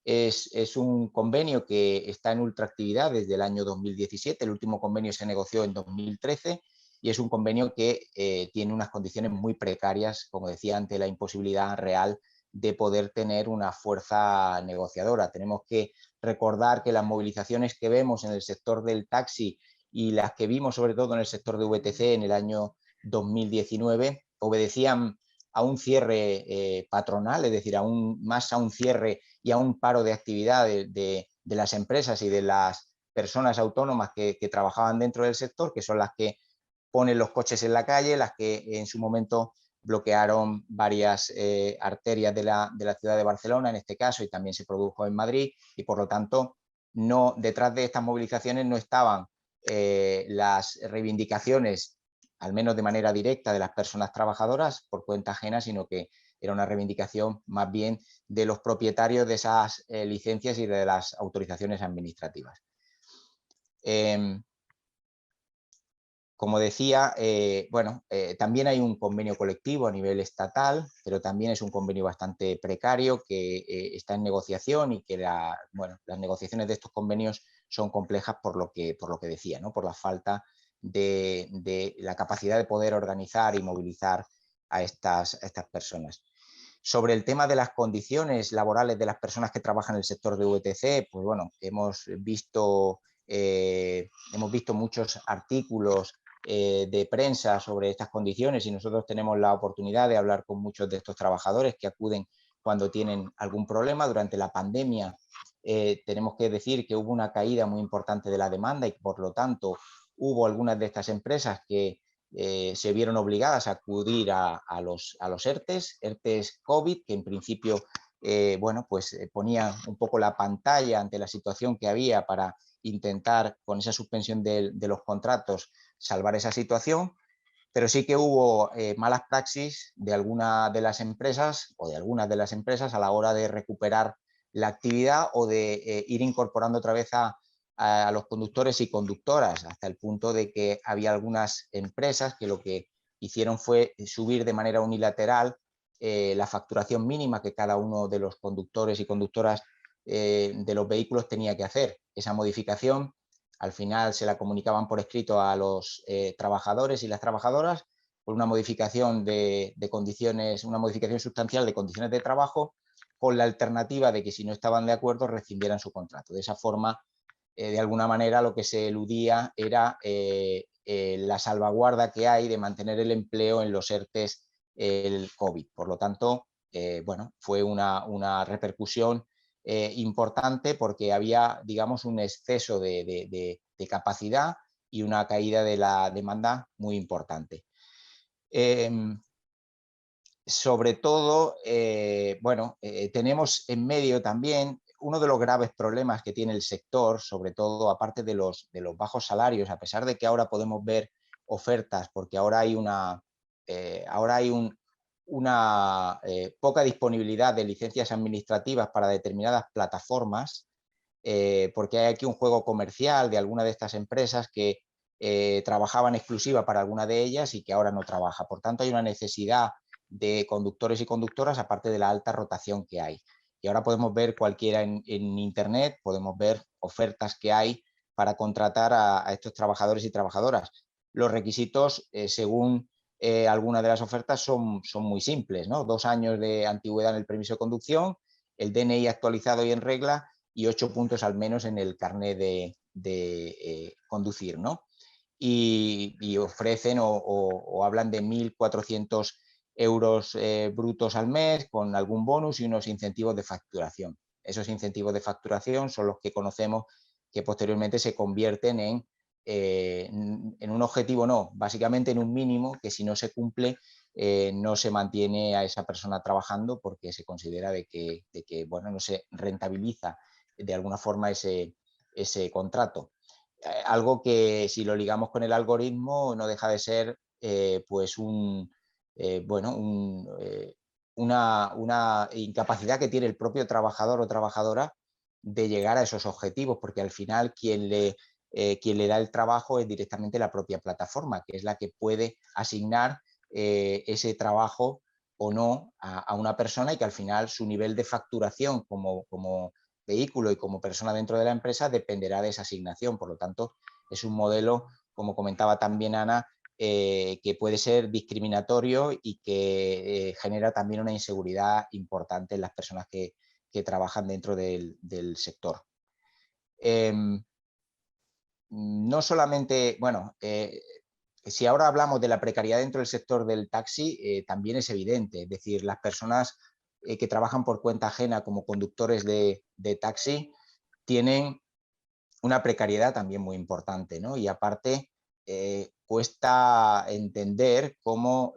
Es un convenio que está en ultraactividad desde el año 2017, el último convenio se negoció en 2013 y es un convenio que tiene unas condiciones muy precarias, como decía, ante la imposibilidad real de poder tener una fuerza negociadora. Tenemos que recordar que las movilizaciones que vemos en el sector del taxi y las que vimos sobre todo en el sector de VTC en el año 2019 obedecían a un cierre patronal, es decir, más a un cierre y a un paro de actividad de las empresas y de las personas autónomas que trabajaban dentro del sector, que son las que ponen los coches en la calle, las que en su momento bloquearon varias arterias de la ciudad de Barcelona, en este caso, y también se produjo en Madrid, y por lo tanto, detrás de estas movilizaciones no estaban las reivindicaciones, al menos de manera directa, de las personas trabajadoras por cuenta ajena, sino que era una reivindicación más bien de los propietarios de esas licencias y de las autorizaciones administrativas. Como decía, también hay un convenio colectivo a nivel estatal, pero también es un convenio bastante precario que está en negociación y que las negociaciones de estos convenios son complejas por lo que decía, ¿no? Por la falta de la capacidad de poder organizar y movilizar a estas personas. Sobre el tema de las condiciones laborales de las personas que trabajan en el sector de VTC, pues bueno, hemos visto muchos artículos de prensa sobre estas condiciones y nosotros tenemos la oportunidad de hablar con muchos de estos trabajadores que acuden cuando tienen algún problema. Durante la pandemia tenemos que decir que hubo una caída muy importante de la demanda y por lo tanto hubo algunas de estas empresas que se vieron obligadas a acudir a los ERTES COVID, que en principio bueno, pues ponían un poco la pantalla ante la situación que había para intentar, con esa suspensión de los contratos, salvar esa situación. Pero sí que hubo malas praxis de algunas de las empresas o de algunas de las empresas a la hora de recuperar la actividad o de ir incorporando otra vez a los conductores y conductoras, hasta el punto de que había algunas empresas que lo que hicieron fue subir de manera unilateral la facturación mínima que cada uno de los conductores y conductoras de los vehículos tenía que hacer. Esa modificación al final se la comunicaban por escrito a los trabajadores y las trabajadoras por una modificación de condiciones, una modificación sustancial de condiciones de trabajo, con la alternativa de que si no estaban de acuerdo rescindieran su contrato. De esa forma, de alguna manera, lo que se eludía era la salvaguarda que hay de mantener el empleo en los ERTEs el COVID. Por lo tanto, bueno, fue una repercusión importante porque había, digamos, un exceso de capacidad y una caída de la demanda muy importante. Sobre todo, bueno, tenemos en medio también uno de los graves problemas que tiene el sector, sobre todo aparte de los bajos salarios, a pesar de que ahora podemos ver ofertas, porque ahora hay una poca disponibilidad de licencias administrativas para determinadas plataformas, porque hay aquí un juego comercial de alguna de estas empresas que trabajaban exclusiva para alguna de ellas y que ahora no trabaja. Por tanto, hay una necesidad de conductores y conductoras, aparte de la alta rotación que hay. Y ahora podemos ver cualquiera en internet, podemos ver ofertas que hay para contratar a estos trabajadores y trabajadoras. Los requisitos, según algunas de las ofertas, son muy simples, ¿no? 2 años de antigüedad en el permiso de conducción, el DNI actualizado y en regla, y 8 puntos al menos en el carnet de conducir, ¿no? Y ofrecen o hablan de 1.400 euros brutos al mes con algún bonus y unos incentivos de facturación. Esos incentivos de facturación son los que conocemos que posteriormente se convierten en un objetivo, no, básicamente en un mínimo que si no se cumple no se mantiene a esa persona trabajando porque se considera de que bueno, no se rentabiliza de alguna forma ese contrato. Algo que si lo ligamos con el algoritmo no deja de ser pues bueno, una incapacidad que tiene el propio trabajador o trabajadora de llegar a esos objetivos, porque al final quien le da el trabajo es directamente la propia plataforma, que es la que puede asignar ese trabajo o no a una persona, y que al final su nivel de facturación como vehículo y como persona dentro de la empresa dependerá de esa asignación. Por lo tanto, es un modelo, como comentaba también Ana, que puede ser discriminatorio y que genera también una inseguridad importante en las personas que trabajan dentro del sector. No solamente, bueno, si ahora hablamos de la precariedad dentro del sector del taxi, también es evidente, es decir, las personas que trabajan por cuenta ajena como conductores de taxi tienen una precariedad también muy importante, ¿no? Y aparte, cuesta entender cómo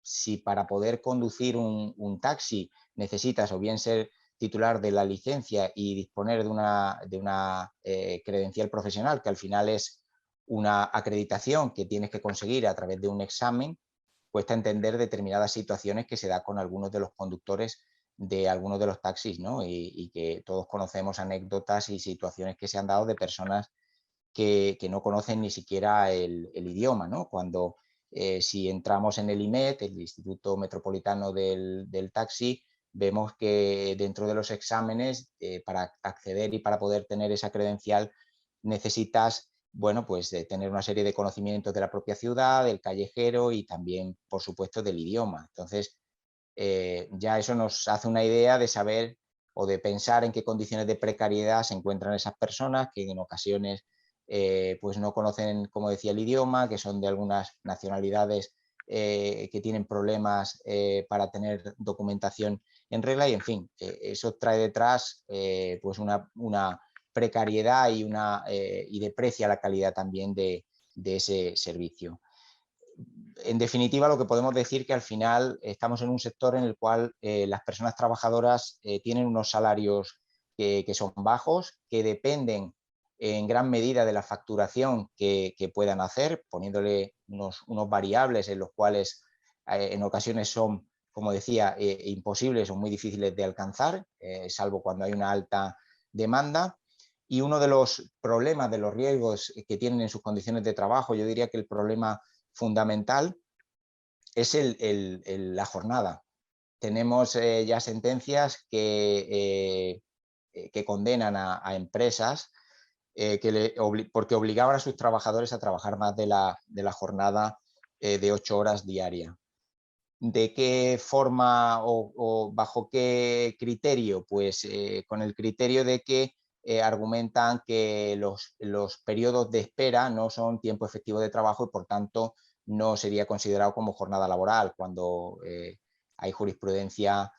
si para poder conducir un taxi necesitas o bien ser titular de la licencia y disponer de una credencial profesional, que al final es una acreditación que tienes que conseguir a través de un examen, cuesta entender determinadas situaciones que se da con algunos de los conductores de algunos de los taxis, ¿no? Y que todos conocemos anécdotas y situaciones que se han dado de personas que no conocen ni siquiera el idioma, ¿no? Cuando si entramos en el IMET, el Instituto Metropolitano del Taxi, vemos que dentro de los exámenes, para acceder y para poder tener esa credencial, necesitas, bueno, pues tener una serie de conocimientos de la propia ciudad, del callejero y también, por supuesto, del idioma. Entonces, ya eso nos hace una idea de saber o de pensar en qué condiciones de precariedad se encuentran esas personas que en ocasiones pues no conocen, como decía, el idioma, que son de algunas nacionalidades que tienen problemas para tener documentación en regla, y en fin, eso trae detrás pues una precariedad y deprecia la calidad también de ese servicio. en definitiva, lo que podemos decir que al final estamos en un sector en el cual las personas trabajadoras tienen unos salarios que son bajos, que dependen en gran medida de la facturación que puedan hacer, poniéndole unos variables en los cuales en ocasiones son, como decía, imposibles o muy difíciles de alcanzar, salvo cuando hay una alta demanda. Y uno de los problemas, de los riesgos que tienen en sus condiciones de trabajo, yo diría que el problema fundamental es la jornada. Tenemos ya sentencias que condenan a empresas porque obligaban a sus trabajadores a trabajar más de la jornada de 8 horas diarias. ¿De qué forma o bajo qué criterio? Pues con el criterio de que argumentan que los periodos de espera no son tiempo efectivo de trabajo y por tanto no sería considerado como jornada laboral, cuando hay jurisprudencia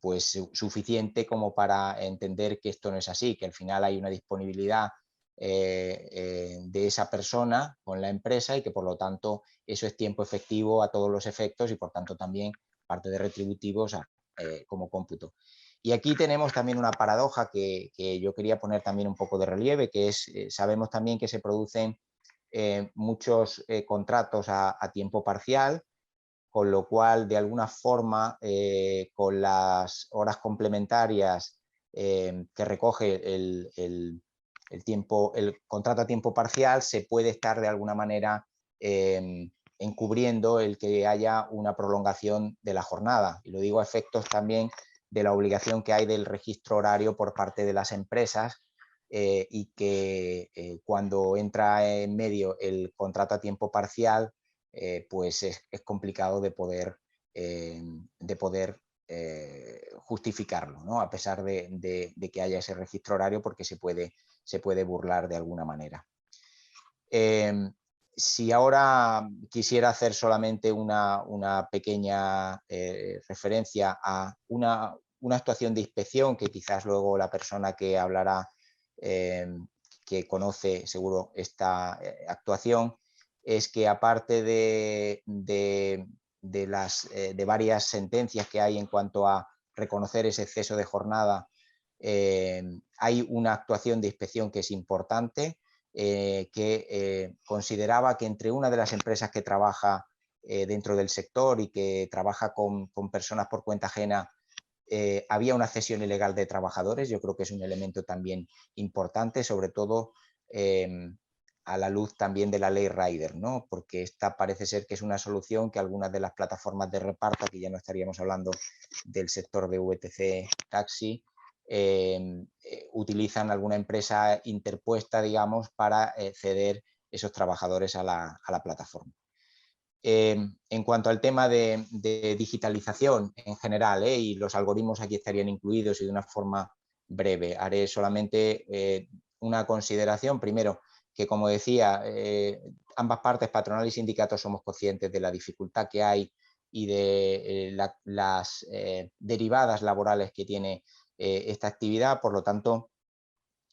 pues suficiente como para entender que esto no es así, que al final hay una disponibilidad de esa persona con la empresa y que por lo tanto eso es tiempo efectivo a todos los efectos y por tanto también parte de retributivos como cómputo. Y aquí tenemos también una paradoja que yo quería poner también un poco de relieve, que es, sabemos también que se producen muchos contratos a tiempo parcial, con lo cual de alguna forma con las horas complementarias que recoge el contrato a tiempo parcial se puede estar de alguna manera encubriendo el que haya una prolongación de la jornada. Y lo digo a efectos también de la obligación que hay del registro horario por parte de las empresas y que cuando entra en medio el contrato a tiempo parcial, pues es complicado de poder justificarlo, ¿no? A pesar de que haya ese registro horario, porque se puede burlar de alguna manera. Si ahora quisiera hacer solamente una pequeña referencia a una actuación de inspección, que quizás luego la persona que hablará que conoce seguro esta actuación, es que aparte de varias sentencias que hay en cuanto a reconocer ese exceso de jornada, hay una actuación de inspección que es importante, que consideraba que entre una de las empresas que trabaja dentro del sector y que trabaja con personas por cuenta ajena, había una cesión ilegal de trabajadores. Yo creo que es un elemento también importante, sobre todo a la luz también de la ley Rider, ¿no? Porque esta parece ser que es una solución que algunas de las plataformas de reparto, aquí ya no estaríamos hablando del sector de VTC taxi, utilizan alguna empresa interpuesta, digamos, para ceder esos trabajadores a la plataforma. En cuanto al tema de digitalización en general, y los algoritmos aquí estarían incluidos, y de una forma breve haré solamente una consideración. Primero, que como decía, ambas partes, patronal y sindicatos, somos conscientes de la dificultad que hay y de las derivadas laborales que tiene esta actividad. Por lo tanto,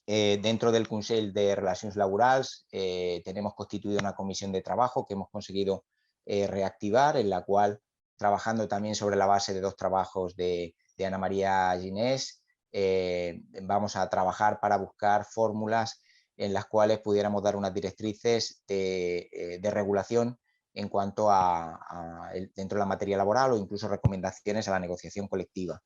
dentro del Consell de Relacions Laborals tenemos constituida una comisión de trabajo que hemos conseguido reactivar, en la cual, trabajando también sobre la base de 2 trabajos de Ana María Ginés, vamos a trabajar para buscar fórmulas en las cuales pudiéramos dar unas directrices de regulación en cuanto dentro de la materia laboral, o incluso recomendaciones a la negociación colectiva.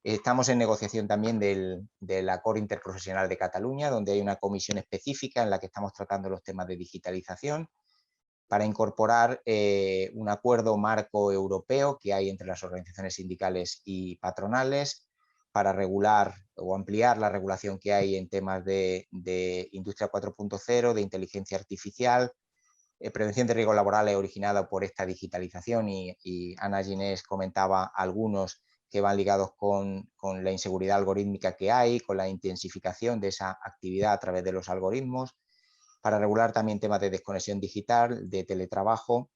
Estamos en negociación también del Acuerdo Interprofesional de Cataluña, donde hay una comisión específica en la que estamos tratando los temas de digitalización, para incorporar un acuerdo marco europeo que hay entre las organizaciones sindicales y patronales, para regular o ampliar la regulación que hay en temas de industria 4.0, de inteligencia artificial, prevención de riesgos laborales originada por esta digitalización, y Ana Ginés comentaba algunos que van ligados con la inseguridad algorítmica que hay, con la intensificación de esa actividad a través de los algoritmos, para regular también temas de desconexión digital, de teletrabajo.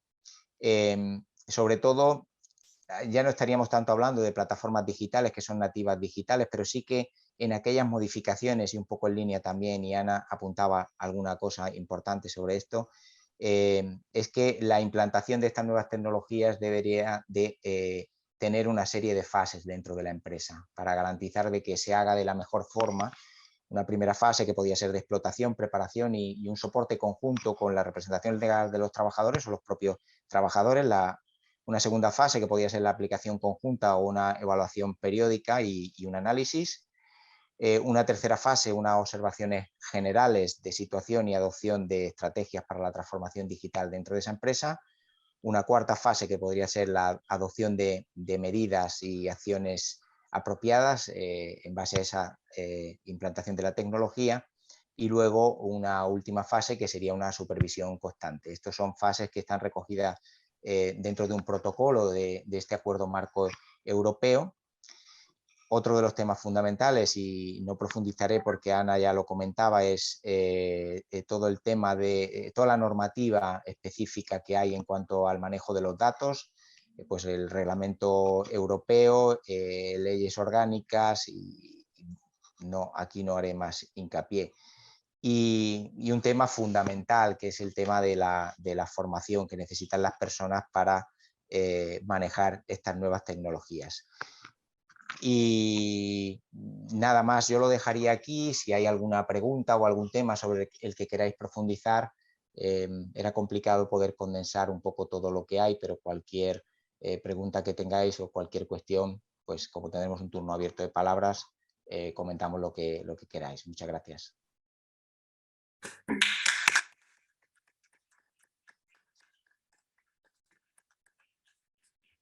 Sobre todo, ya no estaríamos tanto hablando de plataformas digitales que son nativas digitales, pero sí que en aquellas modificaciones, y un poco en línea también, y Ana apuntaba alguna cosa importante sobre esto, es que la implantación de estas nuevas tecnologías debería de tener una serie de fases dentro de la empresa para garantizar de que se haga de la mejor forma. Una primera fase que podía ser de explotación, preparación y un soporte conjunto con la representación legal de los trabajadores o los propios trabajadores. Una segunda fase que podía ser la aplicación conjunta o una evaluación periódica y un análisis. Una tercera fase, unas observaciones generales de situación y adopción de estrategias para la transformación digital dentro de esa empresa. Una cuarta fase que podría ser la adopción de medidas y acciones apropiadas en base a esa implantación de la tecnología. Y luego una última fase que sería una supervisión constante. Estas son fases que están recogidas dentro de un protocolo de este acuerdo marco europeo. Otro de los temas fundamentales, y no profundizaré porque Ana ya lo comentaba, es todo el tema de toda la normativa específica que hay en cuanto al manejo de los datos, pues el reglamento europeo, leyes orgánicas y no, aquí no haré más hincapié. Y un tema fundamental que es el tema de la formación que necesitan las personas para manejar estas nuevas tecnologías. Y nada más, yo lo dejaría aquí. Si hay alguna pregunta o algún tema sobre el que queráis profundizar, era complicado poder condensar un poco todo lo que hay, pero cualquier pregunta que tengáis o cualquier cuestión, pues como tenemos un turno abierto de palabras, comentamos lo que queráis. Muchas gracias.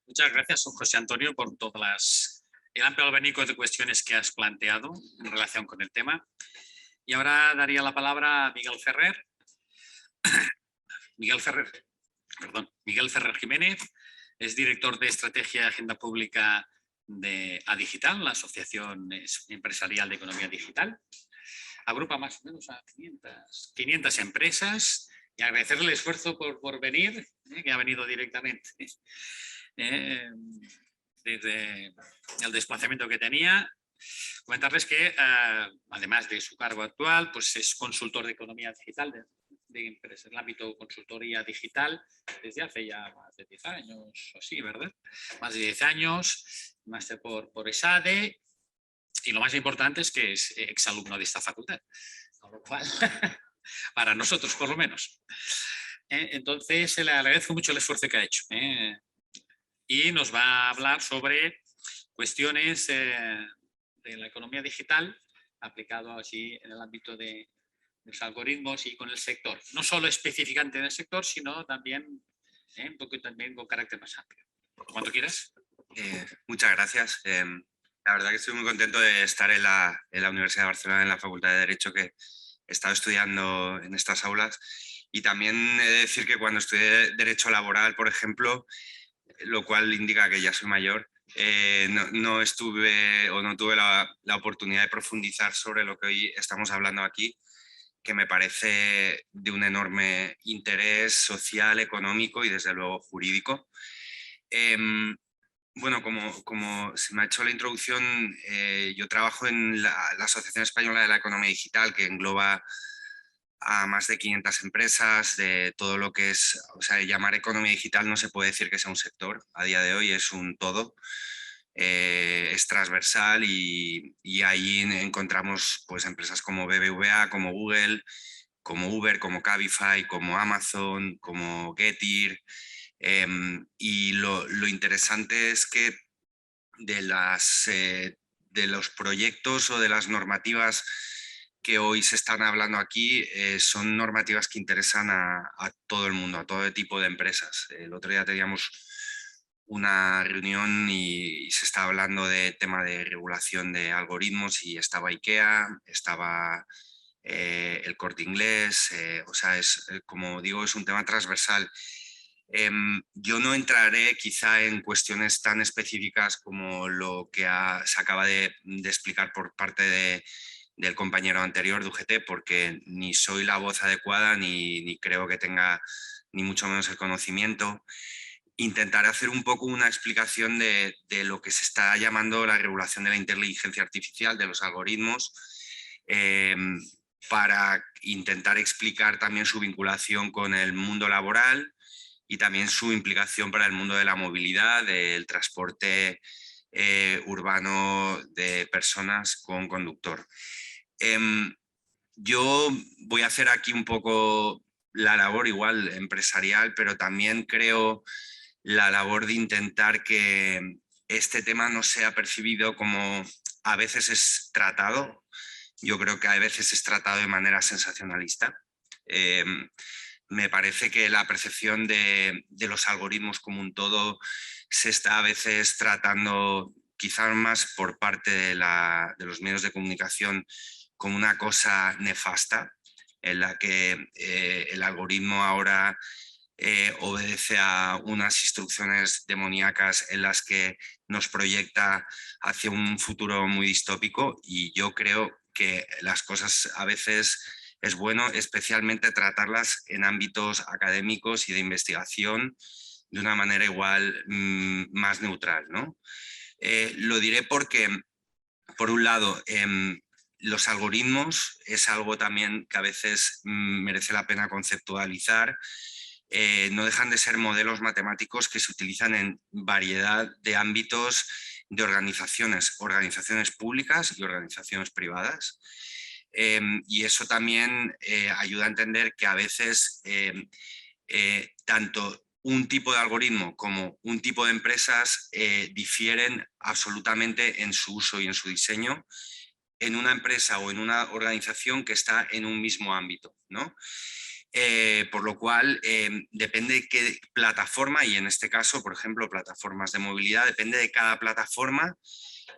Muchas gracias, José Antonio, por todas el amplio abanico de cuestiones que has planteado en relación con el tema. Y ahora daría la palabra a Miguel Ferrer. Miguel Ferrer Jiménez es director de Estrategia y Agenda Pública de ADigital, la Asociación Empresarial de Economía Digital. Agrupa más o menos a 500 empresas y agradecerle el esfuerzo por venir, que ha venido directamente desde el desplazamiento que tenía. Comentarles que, además de su cargo actual, pues es consultor de economía digital de empresas, en el ámbito consultoría digital, desde hace ya más de 10 años o así, ¿verdad? Más de 10 años, máster por ESADE, y lo más importante es que es exalumno de esta facultad, con lo cual, para nosotros por lo menos. Entonces, le agradezco mucho el esfuerzo que ha hecho. Y nos va a hablar sobre cuestiones de la economía digital aplicado así en el ámbito de los algoritmos y con el sector. No solo específicamente en el sector, sino también un poco también con carácter más amplio. Cuando quieras. Muchas gracias. La verdad que estoy muy contento de estar en la Universidad de Barcelona, en la Facultad de Derecho, que he estado estudiando en estas aulas. Y también he de decir que cuando estudié Derecho Laboral, por ejemplo, lo cual indica que ya soy mayor, no estuve o no tuve la oportunidad de profundizar sobre lo que hoy estamos hablando aquí, que me parece de un enorme interés social, económico y desde luego jurídico. Bueno, como se me ha hecho la introducción, yo trabajo en la Asociación Española de la Economía Digital, que engloba a más de 500 empresas de todo lo que es, o sea, llamar economía digital no se puede decir que sea un sector, a día de hoy es un todo, es transversal y ahí encontramos pues empresas como BBVA, como Google, como Uber, como Cabify, como Amazon, como Getir, y lo interesante es que de los proyectos o de las normativas que hoy se están hablando aquí son normativas que interesan a todo el mundo, a todo tipo de empresas. El otro día teníamos una reunión y se estaba hablando de tema de regulación de algoritmos y estaba IKEA, estaba el Corte Inglés, o sea, como digo, es un tema transversal. Yo no entraré quizá en cuestiones tan específicas como lo que se acaba de explicar por parte del compañero anterior de UGT, porque ni soy la voz adecuada ni creo que tenga ni mucho menos el conocimiento. Intentaré hacer un poco una explicación de lo que se está llamando la regulación de la inteligencia artificial, de los algoritmos, para intentar explicar también su vinculación con el mundo laboral y también su implicación para el mundo de la movilidad, del transporte urbano de personas con conductor. Yo voy a hacer aquí un poco la labor igual empresarial, pero también creo la labor de intentar que este tema no sea percibido como a veces es tratado. Yo creo que a veces es tratado de manera sensacionalista. Me parece que la percepción de los algoritmos como un todo se está a veces tratando quizás más por parte de los medios de comunicación como una cosa nefasta, en la que el algoritmo ahora obedece a unas instrucciones demoníacas en las que nos proyecta hacia un futuro muy distópico, y yo creo que las cosas a veces es bueno especialmente tratarlas en ámbitos académicos y de investigación de una manera igual más neutral, ¿no? Lo diré porque, por un lado, los algoritmos es algo también que a veces merece la pena conceptualizar. No dejan de ser modelos matemáticos que se utilizan en variedad de ámbitos de organizaciones públicas y organizaciones privadas. Y eso también ayuda a entender que a veces tanto un tipo de algoritmo como un tipo de empresas difieren absolutamente en su uso y en su diseño en una empresa o en una organización que está en un mismo ámbito, ¿no? Por lo cual, depende de qué plataforma, y en este caso, por ejemplo, plataformas de movilidad, depende de cada plataforma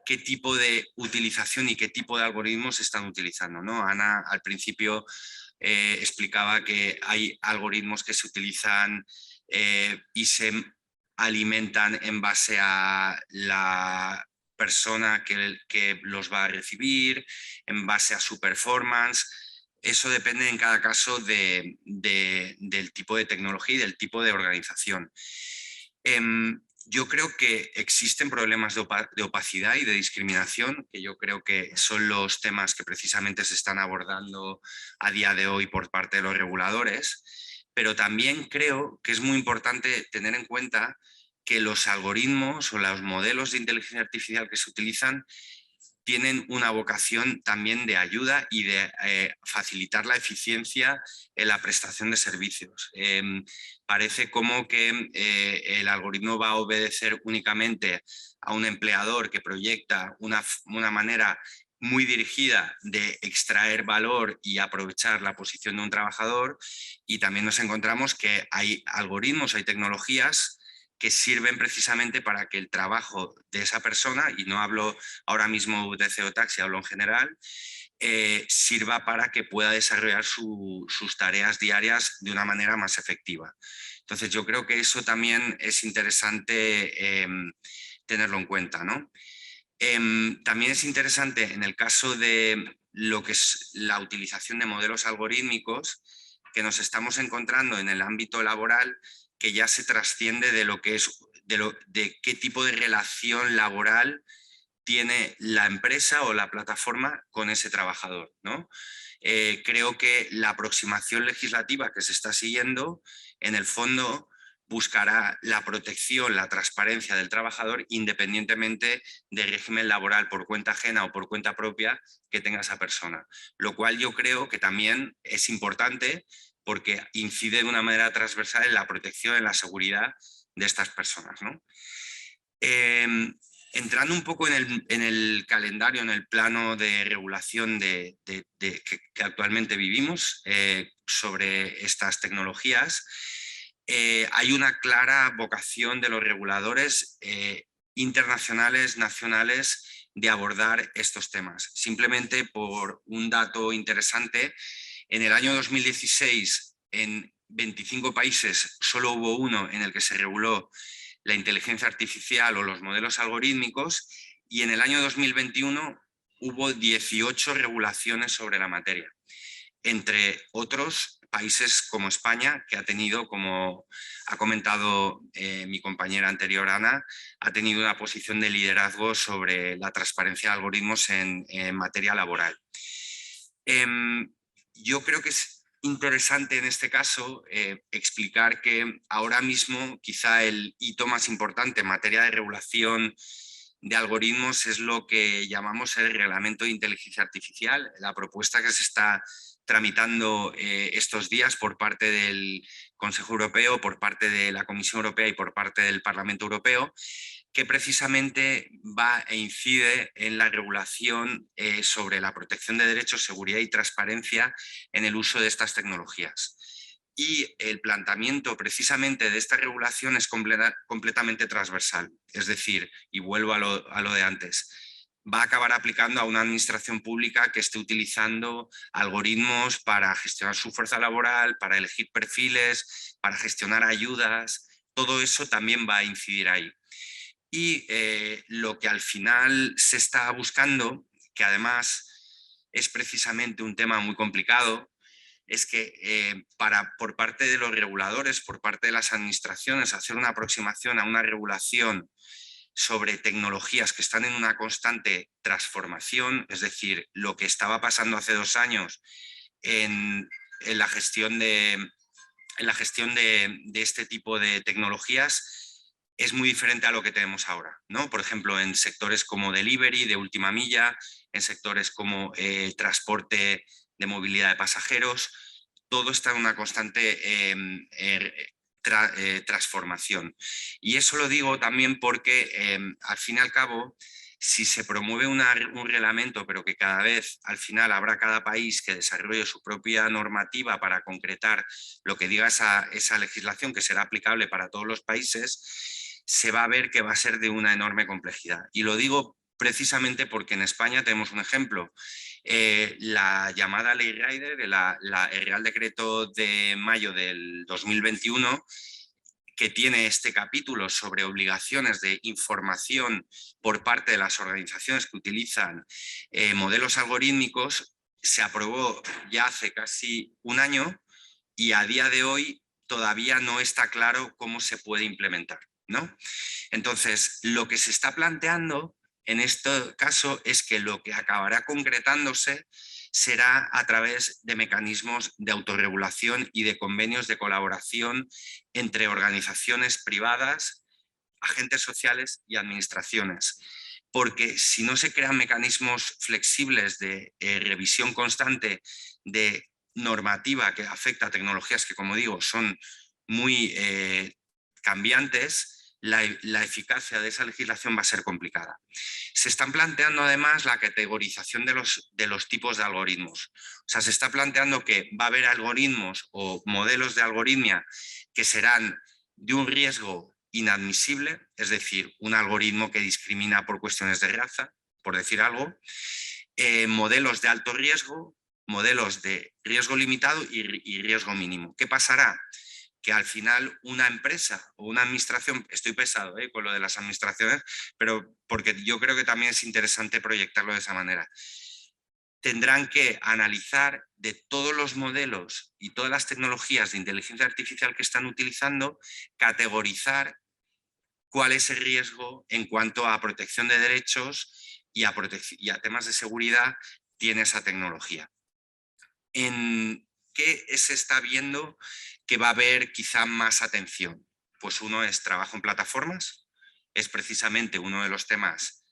qué tipo de utilización y qué tipo de algoritmos se están utilizando, ¿no? Ana al principio explicaba que hay algoritmos que se utilizan y se alimentan en base a la persona que los va a recibir, en base a su performance. Eso depende en cada caso del tipo de tecnología y del tipo de organización. Yo creo que existen problemas de opacidad y de discriminación, que yo creo que son los temas que precisamente se están abordando a día de hoy por parte de los reguladores, pero también creo que es muy importante tener en cuenta que los algoritmos o los modelos de inteligencia artificial que se utilizan tienen una vocación también de ayuda y de facilitar la eficiencia en la prestación de servicios. Parece como que el algoritmo va a obedecer únicamente a un empleador que proyecta una manera muy dirigida de extraer valor y aprovechar la posición de un trabajador, y también nos encontramos que hay algoritmos, hay tecnologías que sirven precisamente para que el trabajo de esa persona, y no hablo ahora mismo de CEO Taxi, hablo en general, sirva para que pueda desarrollar sus tareas diarias de una manera más efectiva. Entonces yo creo que eso también es interesante tenerlo en cuenta, ¿no? También es interesante en el caso de lo que es la utilización de modelos algorítmicos, que nos estamos encontrando en el ámbito laboral, que ya se trasciende de lo que es de qué tipo de relación laboral tiene la empresa o la plataforma con ese trabajador, ¿no? Creo que la aproximación legislativa que se está siguiendo, en el fondo, buscará la protección, la transparencia del trabajador independientemente del régimen laboral por cuenta ajena o por cuenta propia que tenga esa persona. Lo cual yo creo que también es importante porque incide de una manera transversal en la protección, en la seguridad de estas personas, ¿no? Entrando un poco en el calendario, en el plano de regulación que actualmente vivimos sobre estas tecnologías, hay una clara vocación de los reguladores internacionales, nacionales, de abordar estos temas. Simplemente por un dato interesante, en el año 2016, en 25 países, solo hubo uno en el que se reguló la inteligencia artificial o los modelos algorítmicos, y en el año 2021 hubo 18 regulaciones sobre la materia, entre otros países como España, que ha tenido, como ha comentado mi compañera anterior, Ana, ha tenido una posición de liderazgo sobre la transparencia de algoritmos en materia laboral. yo creo que es interesante en este caso explicar que ahora mismo quizá el hito más importante en materia de regulación de algoritmos es lo que llamamos el Reglamento de Inteligencia Artificial, la propuesta que se está tramitando estos días por parte del Consejo Europeo, por parte de la Comisión Europea y por parte del Parlamento Europeo, que precisamente va e incide en la regulación sobre la protección de derechos, seguridad y transparencia en el uso de estas tecnologías. Y el planteamiento precisamente de esta regulación es completamente transversal. Es decir, y vuelvo a lo de antes, va a acabar aplicando a una administración pública que esté utilizando algoritmos para gestionar su fuerza laboral, para elegir perfiles, para gestionar ayudas. Todo eso también va a incidir ahí. Y lo que al final se está buscando, que además es precisamente un tema muy complicado, es que por parte de los reguladores, por parte de las administraciones, hacer una aproximación a una regulación sobre tecnologías que están en una constante transformación, es decir, lo que estaba pasando hace 2 años en la gestión de este tipo de tecnologías es muy diferente a lo que tenemos ahora, ¿no? Por ejemplo, en sectores como delivery, de última milla, en sectores como transporte de movilidad de pasajeros, todo está en una constante transformación. Y eso lo digo también porque, al fin y al cabo, si se promueve un reglamento, pero que cada vez al final habrá cada país que desarrolle su propia normativa para concretar lo que diga esa legislación que será aplicable para todos los países, se va a ver que va a ser de una enorme complejidad. Y lo digo precisamente porque en España tenemos un ejemplo. La llamada Ley Rider, el Real Decreto de mayo del 2021, que tiene este capítulo sobre obligaciones de información por parte de las organizaciones que utilizan modelos algorítmicos, se aprobó ya hace casi un año y a día de hoy todavía no está claro cómo se puede implementar, ¿no? Entonces, lo que se está planteando en este caso es que lo que acabará concretándose será a través de mecanismos de autorregulación y de convenios de colaboración entre organizaciones privadas, agentes sociales y administraciones. Porque si no se crean mecanismos flexibles de revisión constante de normativa que afecta a tecnologías que, como digo, son muy cambiantes, la eficacia de esa legislación va a ser complicada. Se están planteando además la categorización de los tipos de algoritmos. O sea, se está planteando que va a haber algoritmos o modelos de algoritmia que serán de un riesgo inadmisible, es decir, un algoritmo que discrimina por cuestiones de raza, por decir algo, modelos de alto riesgo, modelos de riesgo limitado y riesgo mínimo. ¿Qué pasará? Que al final una empresa o una administración, estoy pesado con lo de las administraciones, pero porque yo creo que también es interesante proyectarlo de esa manera, tendrán que analizar de todos los modelos y todas las tecnologías de inteligencia artificial que están utilizando, categorizar cuál es el riesgo en cuanto a protección de derechos y a temas de seguridad tiene esa tecnología. ¿En qué se está viendo que va a haber quizá más atención? Pues uno es trabajo en plataformas, es precisamente uno de los temas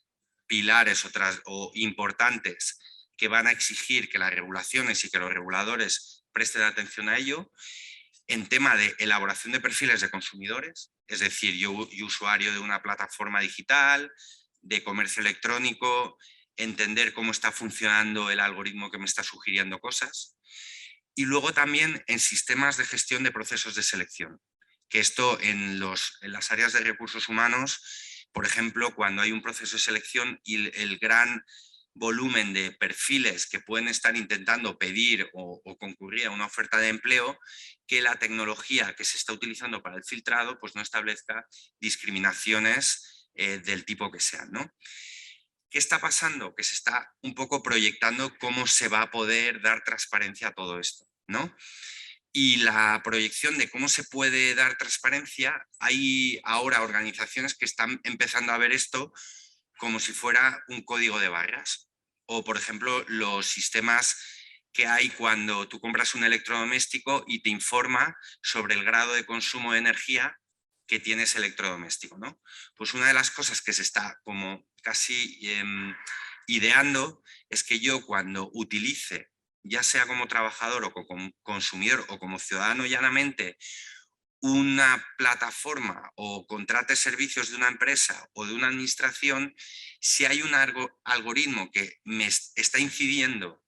pilares o importantes que van a exigir que las regulaciones y que los reguladores presten atención a ello. En tema de elaboración de perfiles de consumidores, es decir, yo usuario de una plataforma digital, de comercio electrónico, entender cómo está funcionando el algoritmo que me está sugiriendo cosas. Y luego también en sistemas de gestión de procesos de selección, que esto en las áreas de recursos humanos, por ejemplo, cuando hay un proceso de selección y el gran volumen de perfiles que pueden estar intentando pedir o concurrir a una oferta de empleo, que la tecnología que se está utilizando para el filtrado pues no establezca discriminaciones del tipo que sean, ¿no? ¿Qué está pasando? Que se está un poco proyectando cómo se va a poder dar transparencia a todo esto, ¿no? Y la proyección de cómo se puede dar transparencia, hay ahora organizaciones que están empezando a ver esto como si fuera un código de barras. O, por ejemplo, los sistemas que hay cuando tú compras un electrodoméstico y te informa sobre el grado de consumo de energía que tiene ese electrodoméstico, ¿no? Pues una de las cosas que se está como casi ideando es que yo cuando utilice, ya sea como trabajador o como consumidor o como ciudadano llanamente, una plataforma o contrate servicios de una empresa o de una administración, si hay un algoritmo que me está incidiendo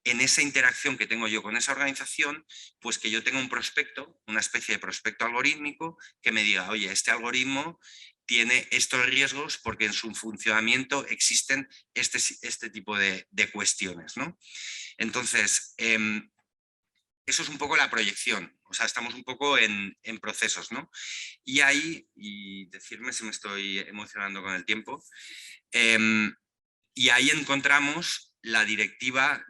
en esa interacción que tengo yo con esa organización, pues que yo tenga un prospecto, una especie de prospecto algorítmico que me diga, oye, este algoritmo tiene estos riesgos porque en su funcionamiento existen este tipo de cuestiones, ¿no? Entonces, eso es un poco la proyección, o sea, estamos un poco en procesos, ¿no? Y ahí, y decirme si me estoy emocionando con el tiempo, y ahí encontramos la directiva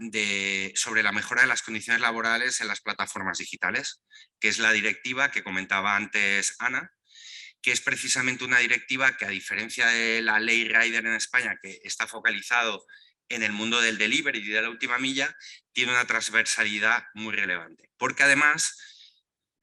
sobre la mejora de las condiciones laborales en las plataformas digitales, que es la directiva que comentaba antes Ana, que es precisamente una directiva que, a diferencia de la ley Rider en España, que está focalizado en el mundo del delivery y de la última milla, tiene una transversalidad muy relevante, porque además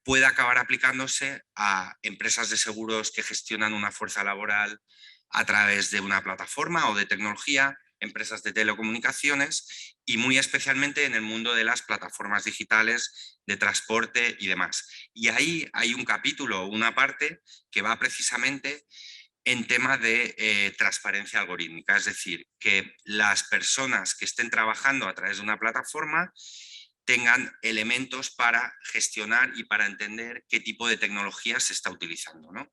puede acabar aplicándose a empresas de seguros que gestionan una fuerza laboral a través de una plataforma o de tecnología, empresas de telecomunicaciones y muy especialmente en el mundo de las plataformas digitales de transporte y demás. Y ahí hay un capítulo, una parte que va precisamente en tema de transparencia algorítmica, es decir, que las personas que estén trabajando a través de una plataforma tengan elementos para gestionar y para entender qué tipo de tecnología se está utilizando, ¿no?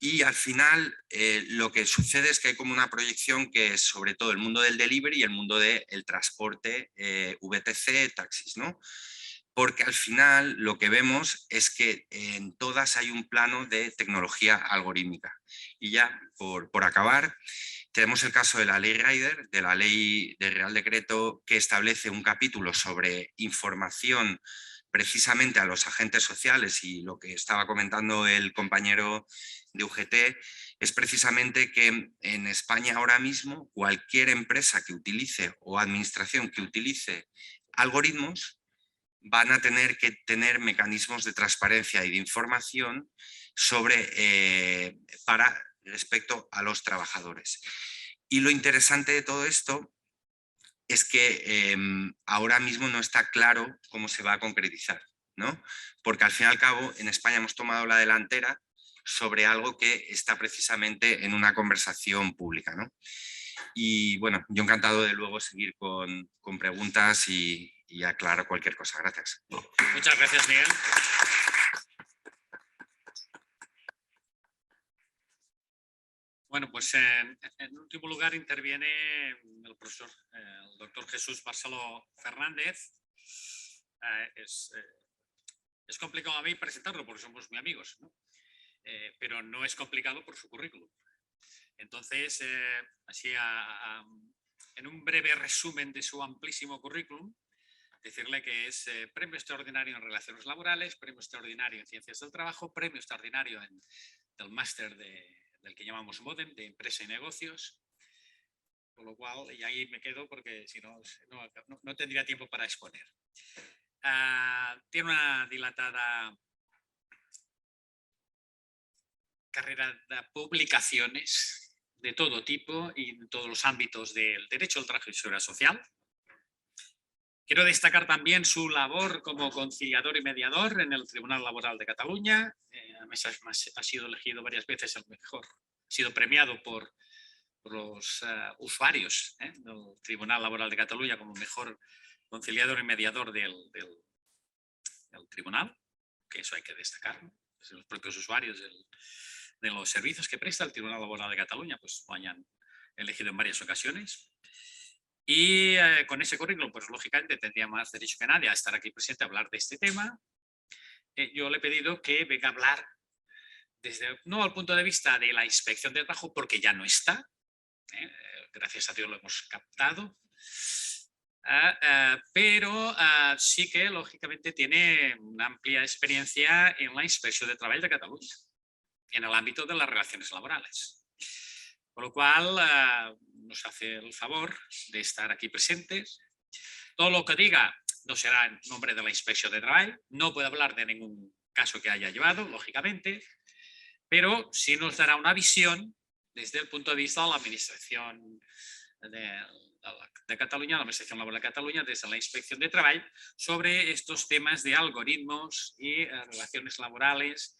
Y al final lo que sucede es que hay como una proyección que es sobre todo el mundo del delivery y el mundo del transporte, VTC, taxis, ¿no? Porque al final lo que vemos es que en todas hay un plano de tecnología algorítmica. Y ya, por acabar, tenemos el caso de la ley Rider, de la ley de Real Decreto, que establece un capítulo sobre información precisamente a los agentes sociales, y lo que estaba comentando el compañero de UGT es precisamente que en España ahora mismo cualquier empresa que utilice o administración que utilice algoritmos van a tener que tener mecanismos de transparencia y de información para respecto a los trabajadores. Y lo interesante de todo esto es que ahora mismo no está claro cómo se va a concretizar, ¿no? Porque al fin y al cabo en España hemos tomado la delantera sobre algo que está precisamente en una conversación pública, ¿no? Y bueno, yo encantado de luego seguir con preguntas y aclarar cualquier cosa. Gracias. Muchas gracias, Miguel. Bueno, pues en último lugar interviene el profesor, el doctor Jesús Barceló Fernández. Es complicado a mí presentarlo porque somos muy amigos, ¿no? Pero no es complicado por su currículum. Entonces, así en un breve resumen de su amplísimo currículum, decirle que es premio extraordinario en relaciones laborales, premio extraordinario en ciencias del trabajo, premio extraordinario del máster del que llamamos MODEM, de empresa y negocios, con lo cual, y ahí me quedo porque si no, no tendría tiempo para exponer. Tiene una dilatada carrera de publicaciones de todo tipo y en todos los ámbitos del derecho al trabajo y seguridad social. Quiero destacar también su labor como conciliador y mediador en el Tribunal Laboral de Cataluña. Ha sido elegido varias veces el mejor, ha sido premiado por los usuarios del Tribunal Laboral de Cataluña como mejor conciliador y mediador del tribunal, que eso hay que destacarlo. Los propios usuarios de los servicios que presta el Tribunal Laboral de Cataluña pues lo hayan elegido en varias ocasiones. Y con ese currículum, pues lógicamente tendría más derecho que nadie a estar aquí presente a hablar de este tema. Yo le he pedido que venga a hablar no al punto de vista de la inspección de trabajo, porque ya no está. Gracias a Dios lo hemos captado. Pero sí que lógicamente tiene una amplia experiencia en la inspección de trabajo de Cataluña, en el ámbito de las relaciones laborales. Con lo cual nos hace el favor de estar aquí presentes. Todo lo que diga no será en nombre de la Inspección de Trabajo, no puedo hablar de ningún caso que haya llevado, lógicamente, pero sí nos dará una visión desde el punto de vista de la Administración de Cataluña, la Administración Laboral de Cataluña, desde la Inspección de Trabajo, sobre estos temas de algoritmos y relaciones laborales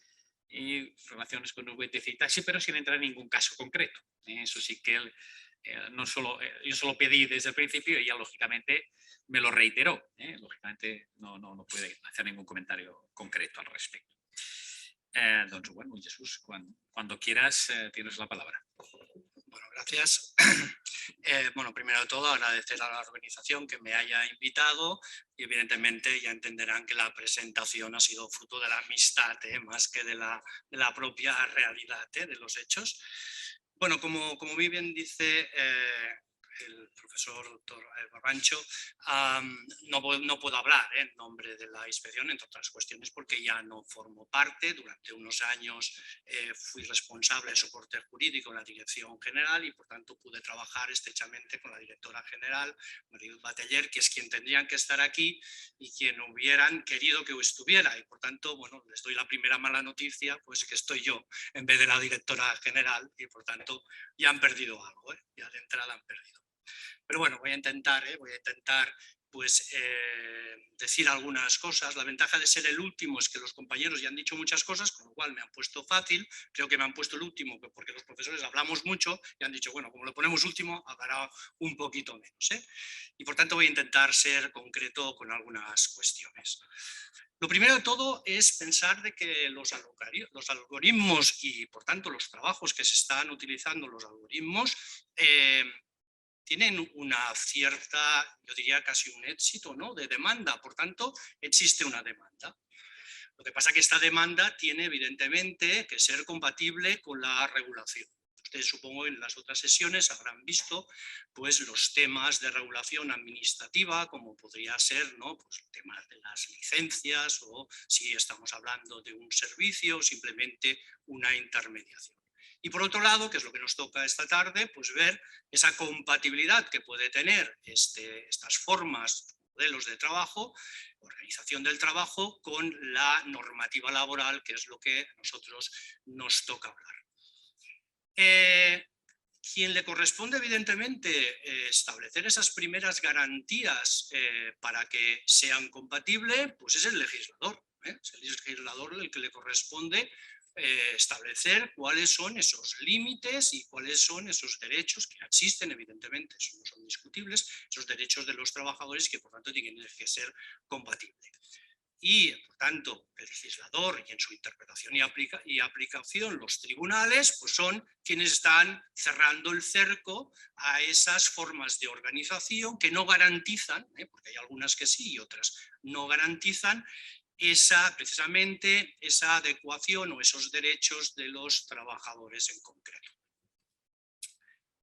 y relaciones con VTC y taxi, pero sin entrar en ningún caso concreto. Eso sí que yo se lo pedí desde el principio y ya lógicamente me lo reiteró. Lógicamente no puede hacer ningún comentario concreto al respecto. Doncs, bueno, Jesús, cuando quieras tienes la palabra. Bueno, gracias. Bueno, primero de todo agradecer a la organización que me haya invitado y evidentemente ya entenderán que la presentación ha sido fruto de la amistad, más que de la propia realidad de los hechos. Bueno, como muy bien dice el profesor doctor Barbancho, no puedo hablar en nombre de la inspección, entre otras cuestiones, porque ya no formo parte. Durante unos años fui responsable de soporte jurídico en la dirección general y por tanto pude trabajar estrechamente con la directora general, Maribel Bateller, que es quien tendrían que estar aquí y quien hubieran querido que estuviera. Y por tanto, bueno, les doy la primera mala noticia, pues que estoy yo en vez de la directora general y por tanto ya han perdido algo, ya de entrada han perdido. Pero bueno, voy a intentar pues, decir algunas cosas. La ventaja de ser el último es que los compañeros ya han dicho muchas cosas, con lo cual me han puesto fácil. Creo que me han puesto el último porque los profesores hablamos mucho y han dicho, bueno, como lo ponemos último, hablará un poquito menos. Y por tanto voy a intentar ser concreto con algunas cuestiones. Lo primero de todo es pensar de que los algoritmos y por tanto los trabajos que se están utilizando los algoritmos tienen una cierta, yo diría casi un éxito, ¿no?, de demanda. Por tanto, existe una demanda. Lo que pasa es que esta demanda tiene evidentemente que ser compatible con la regulación. Ustedes supongo en las otras sesiones habrán visto pues, los temas de regulación administrativa, como podría ser, ¿no?, pues, el tema de las licencias o si estamos hablando de un servicio o simplemente una intermediación. Y por otro lado, que es lo que nos toca esta tarde, pues ver esa compatibilidad que puede tener estas formas, modelos de trabajo, organización del trabajo, con la normativa laboral, que es lo que a nosotros nos toca hablar. Quien le corresponde, evidentemente, establecer esas primeras garantías para que sean compatibles, pues es el legislador. Es el legislador el que le corresponde establecer cuáles son esos límites y cuáles son esos derechos que existen, evidentemente, eso no son discutibles, esos derechos de los trabajadores que por tanto tienen que ser compatibles. Y por tanto el legislador y en su interpretación y aplicación los tribunales pues son quienes están cerrando el cerco a esas formas de organización que no garantizan, porque hay algunas que sí y otras no garantizan, precisamente esa adecuación o esos derechos de los trabajadores en concreto.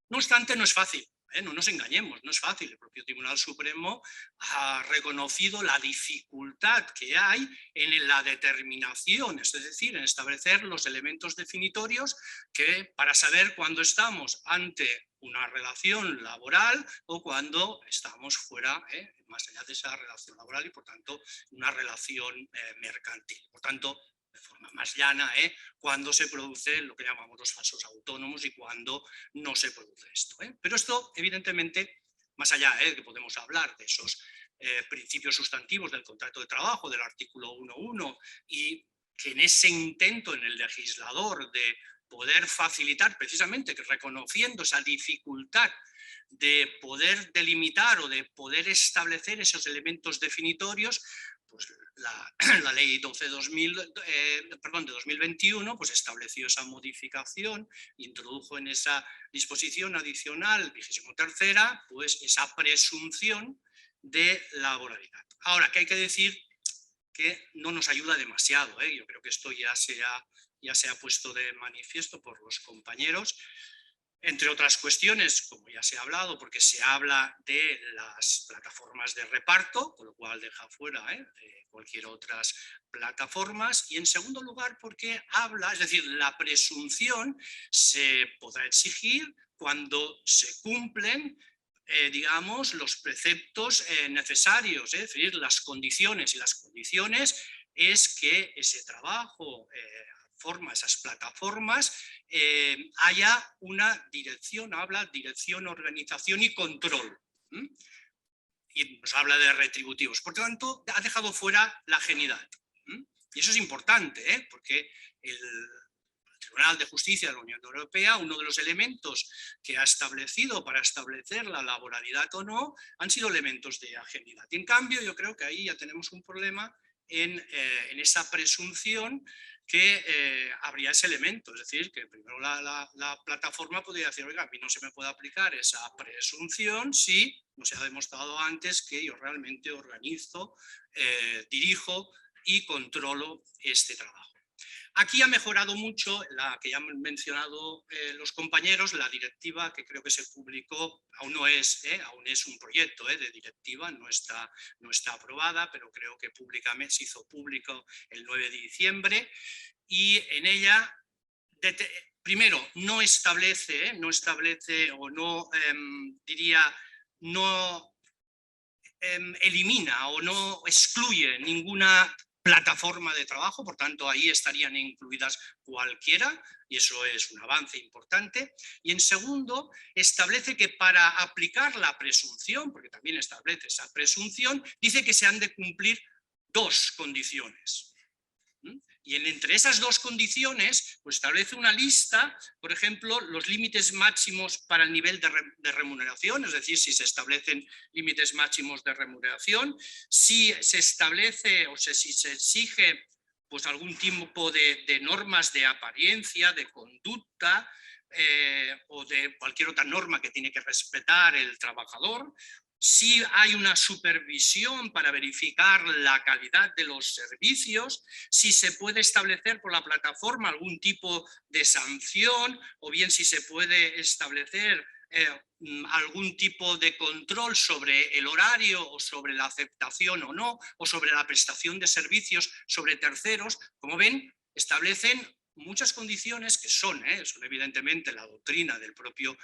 No obstante, no es fácil, no nos engañemos, no es fácil. El propio Tribunal Supremo ha reconocido la dificultad que hay en la determinación, es decir, en establecer los elementos definitorios que para saber cuándo estamos ante una relación laboral o cuando estamos fuera, más allá de esa relación laboral y por tanto una relación mercantil. Por tanto, de forma más llana, cuando se produce lo que llamamos los falsos autónomos y cuando no se produce esto. Pero esto, evidentemente, más allá de que podemos hablar de esos principios sustantivos del contrato de trabajo, del artículo 1.1, y que en ese intento en el legislador de poder facilitar, precisamente reconociendo esa dificultad de poder delimitar o de poder establecer esos elementos definitorios, pues la ley 12 de 2021 pues estableció esa modificación, introdujo en esa disposición adicional 23ª pues esa presunción de laboralidad. Ahora, que hay que decir que no nos ayuda demasiado, yo creo que esto ya se ha puesto de manifiesto por los compañeros, Entre otras cuestiones, como ya se ha hablado, porque se habla de las plataformas de reparto, con lo cual deja fuera de cualquier otras plataformas. Y en segundo lugar, porque habla, es decir, la presunción se podrá exigir cuando se cumplen digamos, los preceptos necesarios, es decir, las condiciones. Y las condiciones es que ese trabajo forma esas plataformas, haya una dirección, habla dirección, organización y control. Y nos habla de retributivos. Por tanto, ha dejado fuera la ajenidad. Y eso es importante, porque el Tribunal de Justicia de la Unión Europea, uno de los elementos que ha establecido para establecer la laboralidad o no, han sido elementos de ajenidad. Y en cambio, yo creo que ahí ya tenemos un problema en esa presunción que habría ese elemento, es decir, que primero la plataforma podría decir, oiga, a mí no se me puede aplicar esa presunción si no se ha demostrado antes que yo realmente organizo, dirijo y controlo este trabajo. Aquí ha mejorado mucho la que ya han mencionado los compañeros, la directiva que creo que se publicó, aún no es, aún es un proyecto de directiva, no está aprobada, pero creo que públicamente se hizo público el 9 de diciembre y en ella, primero, no establece o no, diría, no elimina o no excluye ninguna plataforma de trabajo, por tanto ahí estarían incluidas cualquiera y eso es un avance importante. Y en segundo, establece que para aplicar la presunción, porque también establece esa presunción, dice que se han de cumplir dos condiciones. Y entre esas dos condiciones, pues establece una lista, por ejemplo, los límites máximos para el nivel de remuneración, es decir, si se establecen límites máximos de remuneración, si se establece o si se exige pues, algún tipo de normas de apariencia, de conducta, o de cualquier otra norma que tiene que respetar el trabajador, si hay una supervisión para verificar la calidad de los servicios, si se puede establecer por la plataforma algún tipo de sanción o bien si se puede establecer algún tipo de control sobre el horario o sobre la aceptación o no, o sobre la prestación de servicios sobre terceros. Como ven, establecen muchas condiciones que son evidentemente la doctrina del propio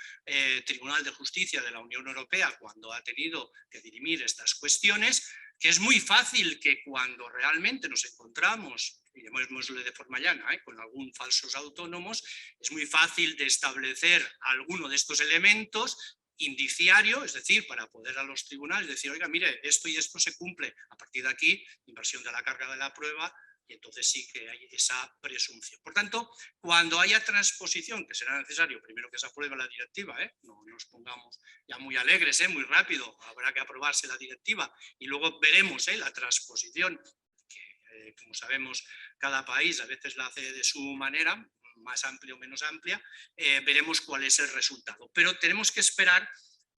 Tribunal de Justicia de la Unión Europea cuando ha tenido que dirimir estas cuestiones, que es muy fácil que cuando realmente nos encontramos, y llamémoslo de forma llana, con algún falsos autónomos, es muy fácil de establecer alguno de estos elementos indiciario, es decir, para poder a los tribunales decir, oiga, mire, esto y esto se cumple. A partir de aquí, inversión de la carga de la prueba, y entonces sí que hay esa presunción. Por tanto, cuando haya transposición, que será necesario primero que se apruebe la directiva, no nos pongamos ya muy alegres, muy rápido, habrá que aprobarse la directiva y luego veremos la transposición, que como sabemos cada país a veces la hace de su manera, más amplia o menos amplia, veremos cuál es el resultado. Pero tenemos que esperar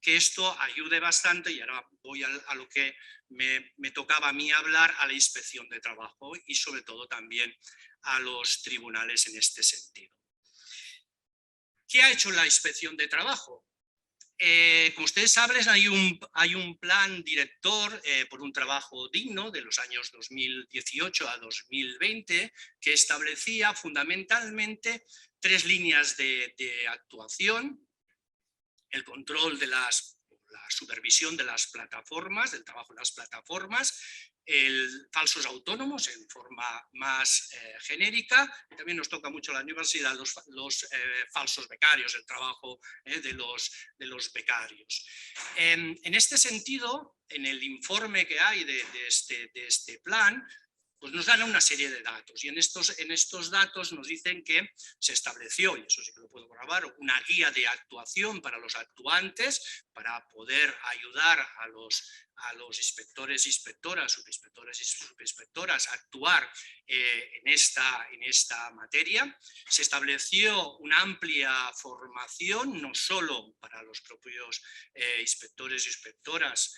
que esto ayude bastante, y ahora voy a lo que me tocaba a mí hablar, a la inspección de trabajo y sobre todo también a los tribunales en este sentido. ¿Qué ha hecho la inspección de trabajo? Como ustedes saben, hay un plan director por un trabajo digno de los años 2018 a 2020 que establecía fundamentalmente 3 líneas de actuación: el control de la supervisión de las plataformas, del trabajo en las plataformas, el falsos autónomos en forma más genérica, y también nos toca mucho a la universidad los falsos becarios, el trabajo de los becarios. En este sentido, en el informe que hay de este plan, pues nos dan una serie de datos y en estos datos nos dicen que se estableció, y eso sí que lo puedo grabar, una guía de actuación para los actuantes para poder ayudar a los inspectores, inspectoras, subinspectores y subinspectoras a actuar en esta materia. Se estableció una amplia formación, no solo para los propios inspectores y inspectoras,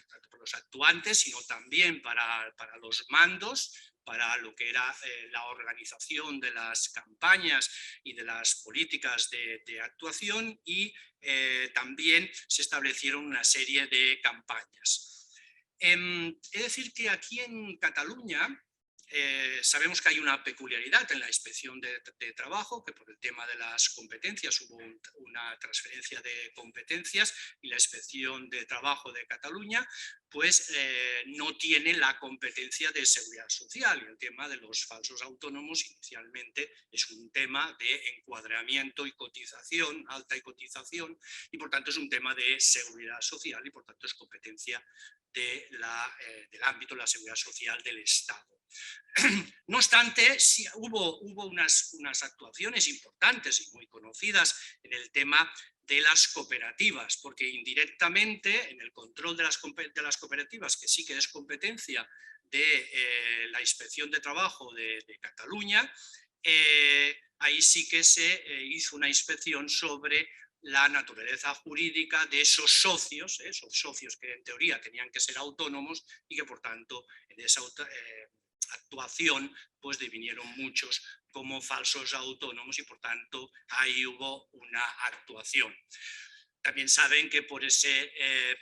tanto para los actuantes, sino también para los mandos, para lo que era la organización de las campañas y de las políticas de actuación, y también se establecieron una serie de campañas. Es decir que aquí en Cataluña sabemos que hay una peculiaridad en la inspección de trabajo, que por el tema de las competencias hubo una transferencia de competencias, y la inspección de trabajo de Cataluña pues no tiene la competencia de seguridad social, y el tema de los falsos autónomos inicialmente es un tema de encuadramiento y cotización, alta y cotización, y por tanto es un tema de seguridad social, y por tanto es competencia del ámbito de la seguridad social del Estado. No obstante, sí, hubo unas actuaciones importantes y muy conocidas en el tema de las cooperativas, porque indirectamente en el control de las cooperativas, que sí que es competencia de la Inspección de Trabajo de Cataluña, ahí sí que se hizo una inspección sobre la naturaleza jurídica de esos socios que en teoría tenían que ser autónomos y que por tanto en esa actuación pues devinieron muchos como falsos autónomos, y por tanto ahí hubo una actuación. También saben que por ese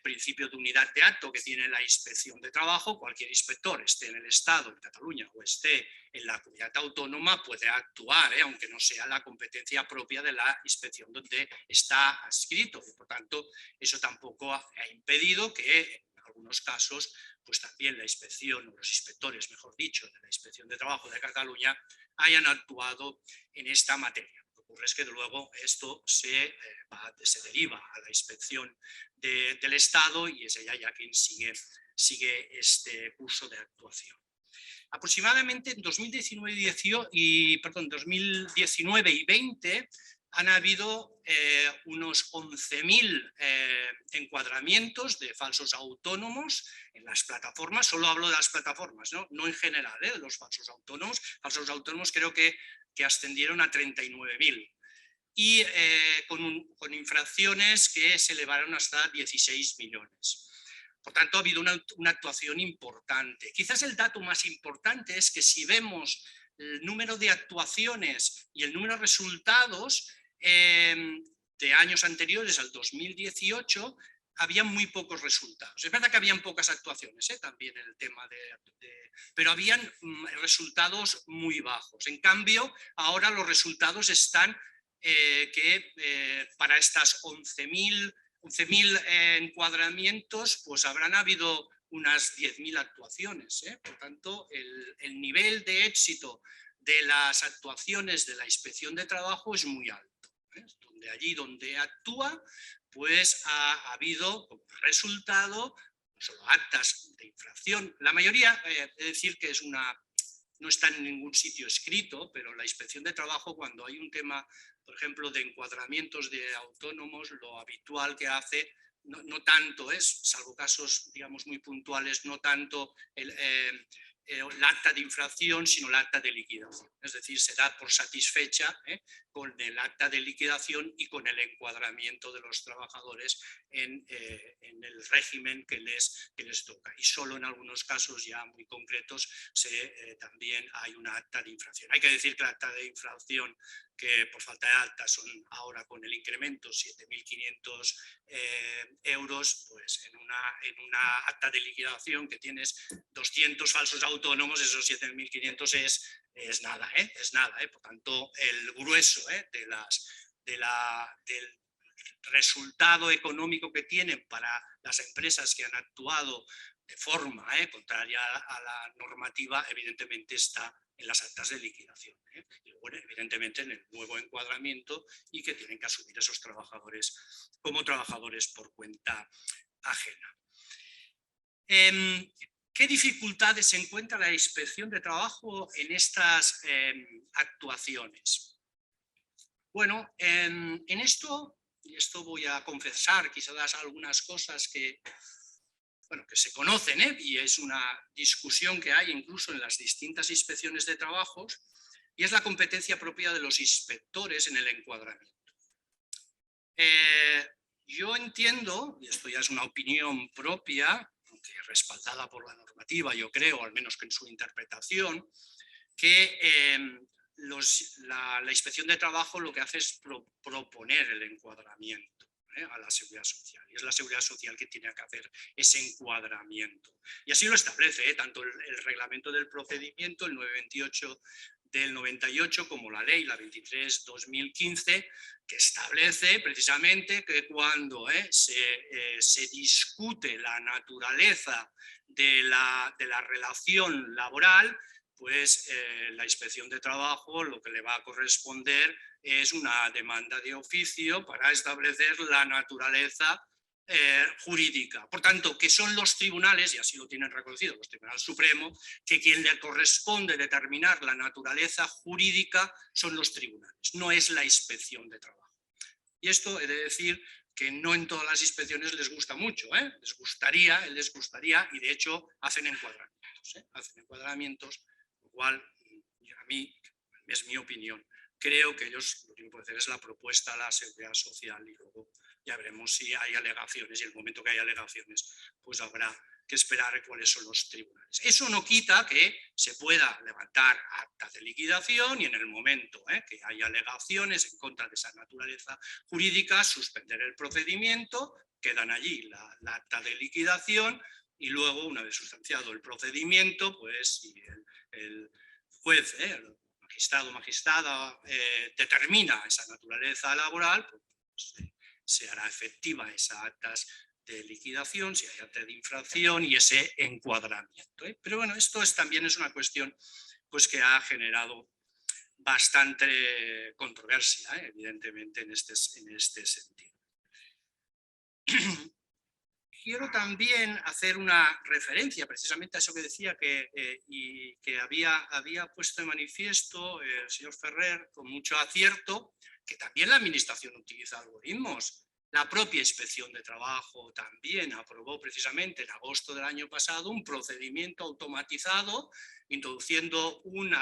principio de unidad de acto que tiene la Inspección de Trabajo, cualquier inspector, esté en el Estado, en Cataluña, o esté en la comunidad autónoma, puede actuar, aunque no sea la competencia propia de la inspección donde está adscrito. Y por tanto, eso tampoco ha impedido que en algunos casos pues también la inspección, o los inspectores, mejor dicho, de la Inspección de Trabajo de Cataluña hayan actuado en esta materia. Lo que ocurre es que luego esto se deriva a la Inspección del Estado, y es ella ya quien sigue este curso de actuación. Aproximadamente en 2019 y 2020 han habido unos 11.000 encuadramientos de falsos autónomos en las plataformas. Solo hablo de las plataformas, no en general, de los falsos autónomos. Falsos autónomos creo que ascendieron a 39.000. Y con infracciones que se elevaron hasta 16 millones. Por tanto, ha habido una actuación importante. Quizás el dato más importante es que si vemos el número de actuaciones y el número de resultados de años anteriores al 2018, había muy pocos resultados. Es verdad que habían pocas actuaciones, también en el tema pero habían resultados muy bajos. En cambio, ahora los resultados están para estas 11.000 encuadramientos, pues habrán habido unas 10.000 actuaciones. Por tanto, el nivel de éxito de las actuaciones de la Inspección de Trabajo es muy alto. Allí donde actúa, pues ha habido como resultado no solo actas de infracción. La mayoría, es decir, que no está en ningún sitio escrito, pero la Inspección de Trabajo, cuando hay un tema, por ejemplo, de encuadramientos de autónomos, lo habitual que hace, no tanto es, salvo casos, digamos, muy puntuales, no tanto el acta de infracción, sino el acta de liquidación. Es decir, se da por satisfecha con el acta de liquidación y con el encuadramiento de los trabajadores en el régimen que les toca. Y solo en algunos casos ya muy concretos también hay una acta de infracción. Hay que decir que la acta de infracción, que por falta de acta son ahora con el incremento 7.500 euros, pues en una acta de liquidación que tienes 200 falsos autónomos, esos 7.500 es nada, es nada. Por tanto, el grueso del resultado económico que tienen para las empresas que han actuado de forma contraria a la normativa, evidentemente está en las actas de liquidación. Y bueno, evidentemente en el nuevo encuadramiento, y que tienen que asumir esos trabajadores como trabajadores por cuenta ajena. ¿Qué dificultades encuentra la Inspección de Trabajo en estas actuaciones? Bueno, en esto, y esto voy a confesar quizás algunas cosas que se conocen, y es una discusión que hay incluso en las distintas inspecciones de trabajos, y es la competencia propia de los inspectores en el encuadramiento. Yo entiendo, y esto ya es una opinión propia, respaldada por la normativa, yo creo, al menos que en su interpretación, que la inspección de trabajo lo que hace es proponer el encuadramiento a la seguridad social. Y es la seguridad social que tiene que hacer ese encuadramiento. Y así lo establece tanto el reglamento del procedimiento, el 928 del 98, como la ley, la 23/2015, que establece precisamente que cuando se discute la naturaleza de la relación laboral, pues la inspección de trabajo lo que le va a corresponder es una demanda de oficio para establecer la naturaleza jurídica. Por tanto, que son los tribunales, y así lo tienen reconocido los tribunales supremos, que quien le corresponde determinar la naturaleza jurídica son los tribunales, no es la inspección de trabajo. Y esto he de decir que no en todas las inspecciones les gusta mucho, les gustaría, y de hecho hacen encuadramientos, lo cual a mí es mi opinión. Creo que ellos lo que tienen que hacer es la propuesta a la seguridad social y luego ya veremos si hay alegaciones, y en el momento que hay alegaciones pues habrá que esperar cuáles son los tribunales. Eso no quita que se pueda levantar acta de liquidación y en el momento que haya alegaciones en contra de esa naturaleza jurídica, suspender el procedimiento, quedan allí la acta de liquidación y luego, una vez sustanciado el procedimiento, pues si el juez, el magistrada determina esa naturaleza laboral, pues, se hará efectiva esas actas de liquidación, si hay acta de infracción y ese encuadramiento. Pero bueno, esto también es una cuestión pues, que ha generado bastante controversia, evidentemente, en este sentido. Quiero también hacer una referencia precisamente a eso que decía y que había puesto de manifiesto el señor Ferrer con mucho acierto, que también la administración utiliza algoritmos. La propia Inspección de Trabajo también aprobó precisamente en agosto del año pasado un procedimiento automatizado introduciendo un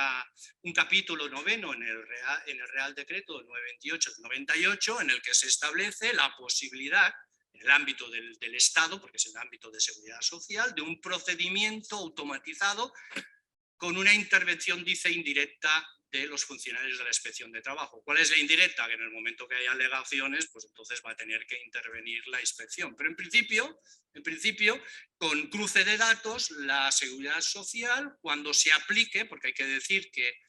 capítulo 9º en el Real Decreto 928 del 98 en el que se establece la posibilidad en el ámbito del Estado, porque es el ámbito de seguridad social, de un procedimiento automatizado con una intervención, dice, indirecta de los funcionarios de la Inspección de Trabajo. ¿Cuál es la indirecta? Que en el momento que hay alegaciones, pues entonces va a tener que intervenir la inspección. Pero en principio, con cruce de datos, la seguridad social, cuando se aplique, porque hay que decir que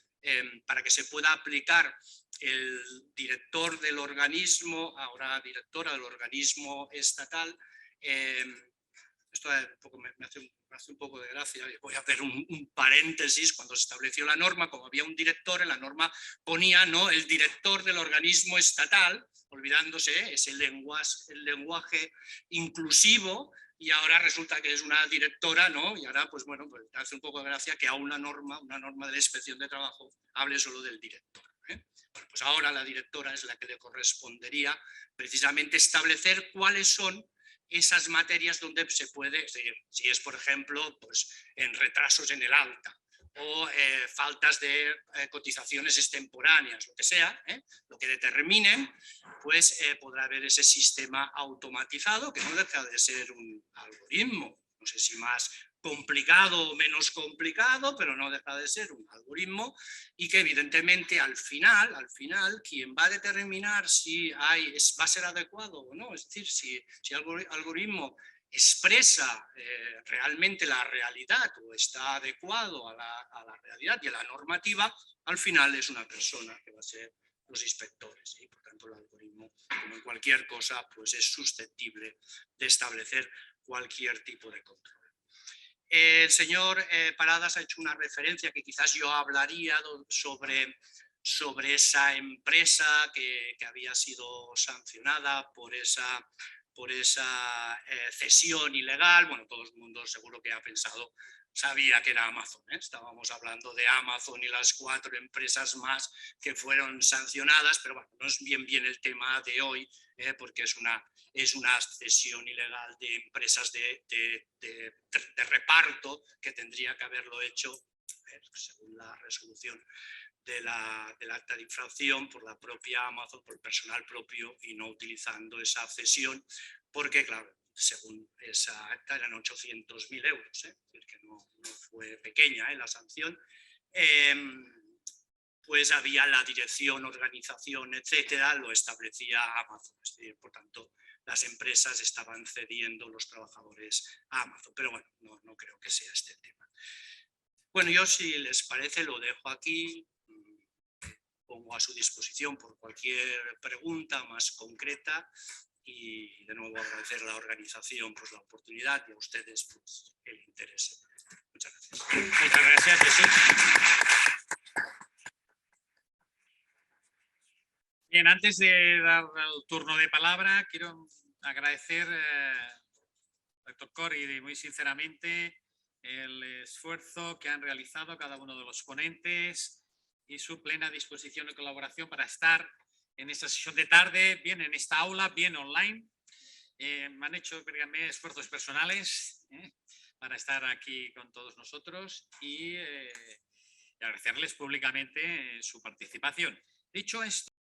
para que se pueda aplicar el director del organismo, ahora directora del organismo estatal, esto me hace un poco de gracia, voy a hacer un paréntesis, cuando se estableció la norma, como había un director, en la norma ponía el director del organismo estatal, olvidándose ese el lenguaje inclusivo, y ahora resulta que es una directora, y ahora pues bueno, pues hace un poco de gracia que a una norma de la Inspección de Trabajo hable solo del director. Bueno, pues ahora la directora es la que le correspondería precisamente establecer cuáles son esas materias donde se puede, es decir, si es por ejemplo pues, en retrasos en el alta o faltas de cotizaciones extemporáneas, lo que sea, lo que determinen, pues podrá haber ese sistema automatizado que no deja de ser un algoritmo, no sé si más complicado o menos complicado, pero no deja de ser un algoritmo y que evidentemente al final quien va a determinar si va a ser adecuado o no, es decir, si el algoritmo expresa realmente la realidad o está adecuado a la realidad y a la normativa, al final es una persona que va a ser los inspectores y por tanto el algoritmo, como en cualquier cosa, pues es susceptible de establecer cualquier tipo de control. El señor Paradas ha hecho una referencia que quizás yo hablaría sobre esa empresa que había sido sancionada por esa cesión ilegal. Bueno, todo el mundo seguro que sabía que era Amazon. Estábamos hablando de Amazon y las 4 empresas más que fueron sancionadas, pero bueno, no es bien el tema de hoy, porque es una cesión ilegal de empresas de reparto que tendría que haberlo hecho, según la resolución del acta de infracción, por la propia Amazon, por el personal propio y no utilizando esa cesión, porque claro, según esa acta eran 800.000 euros, es decir, que no fue pequeña la sanción. Pues había la dirección, organización, etcétera, lo establecía Amazon. Es decir, por tanto, las empresas estaban cediendo los trabajadores a Amazon. Pero bueno, no creo que sea este el tema. Bueno, yo si les parece lo dejo aquí. Pongo a su disposición por cualquier pregunta más concreta y de nuevo agradecer a la organización pues, la oportunidad y a ustedes pues, el interés. Muchas gracias. Muchas gracias, Jesús. Bien, antes de dar el turno de palabra, quiero agradecer al doctor Cori muy sinceramente el esfuerzo que han realizado cada uno de los ponentes y su plena disposición y colaboración para estar en esta sesión de tarde, bien en esta aula, bien online. Me han hecho, créanme, esfuerzos personales para estar aquí con todos nosotros y agradecerles públicamente su participación. Dicho esto,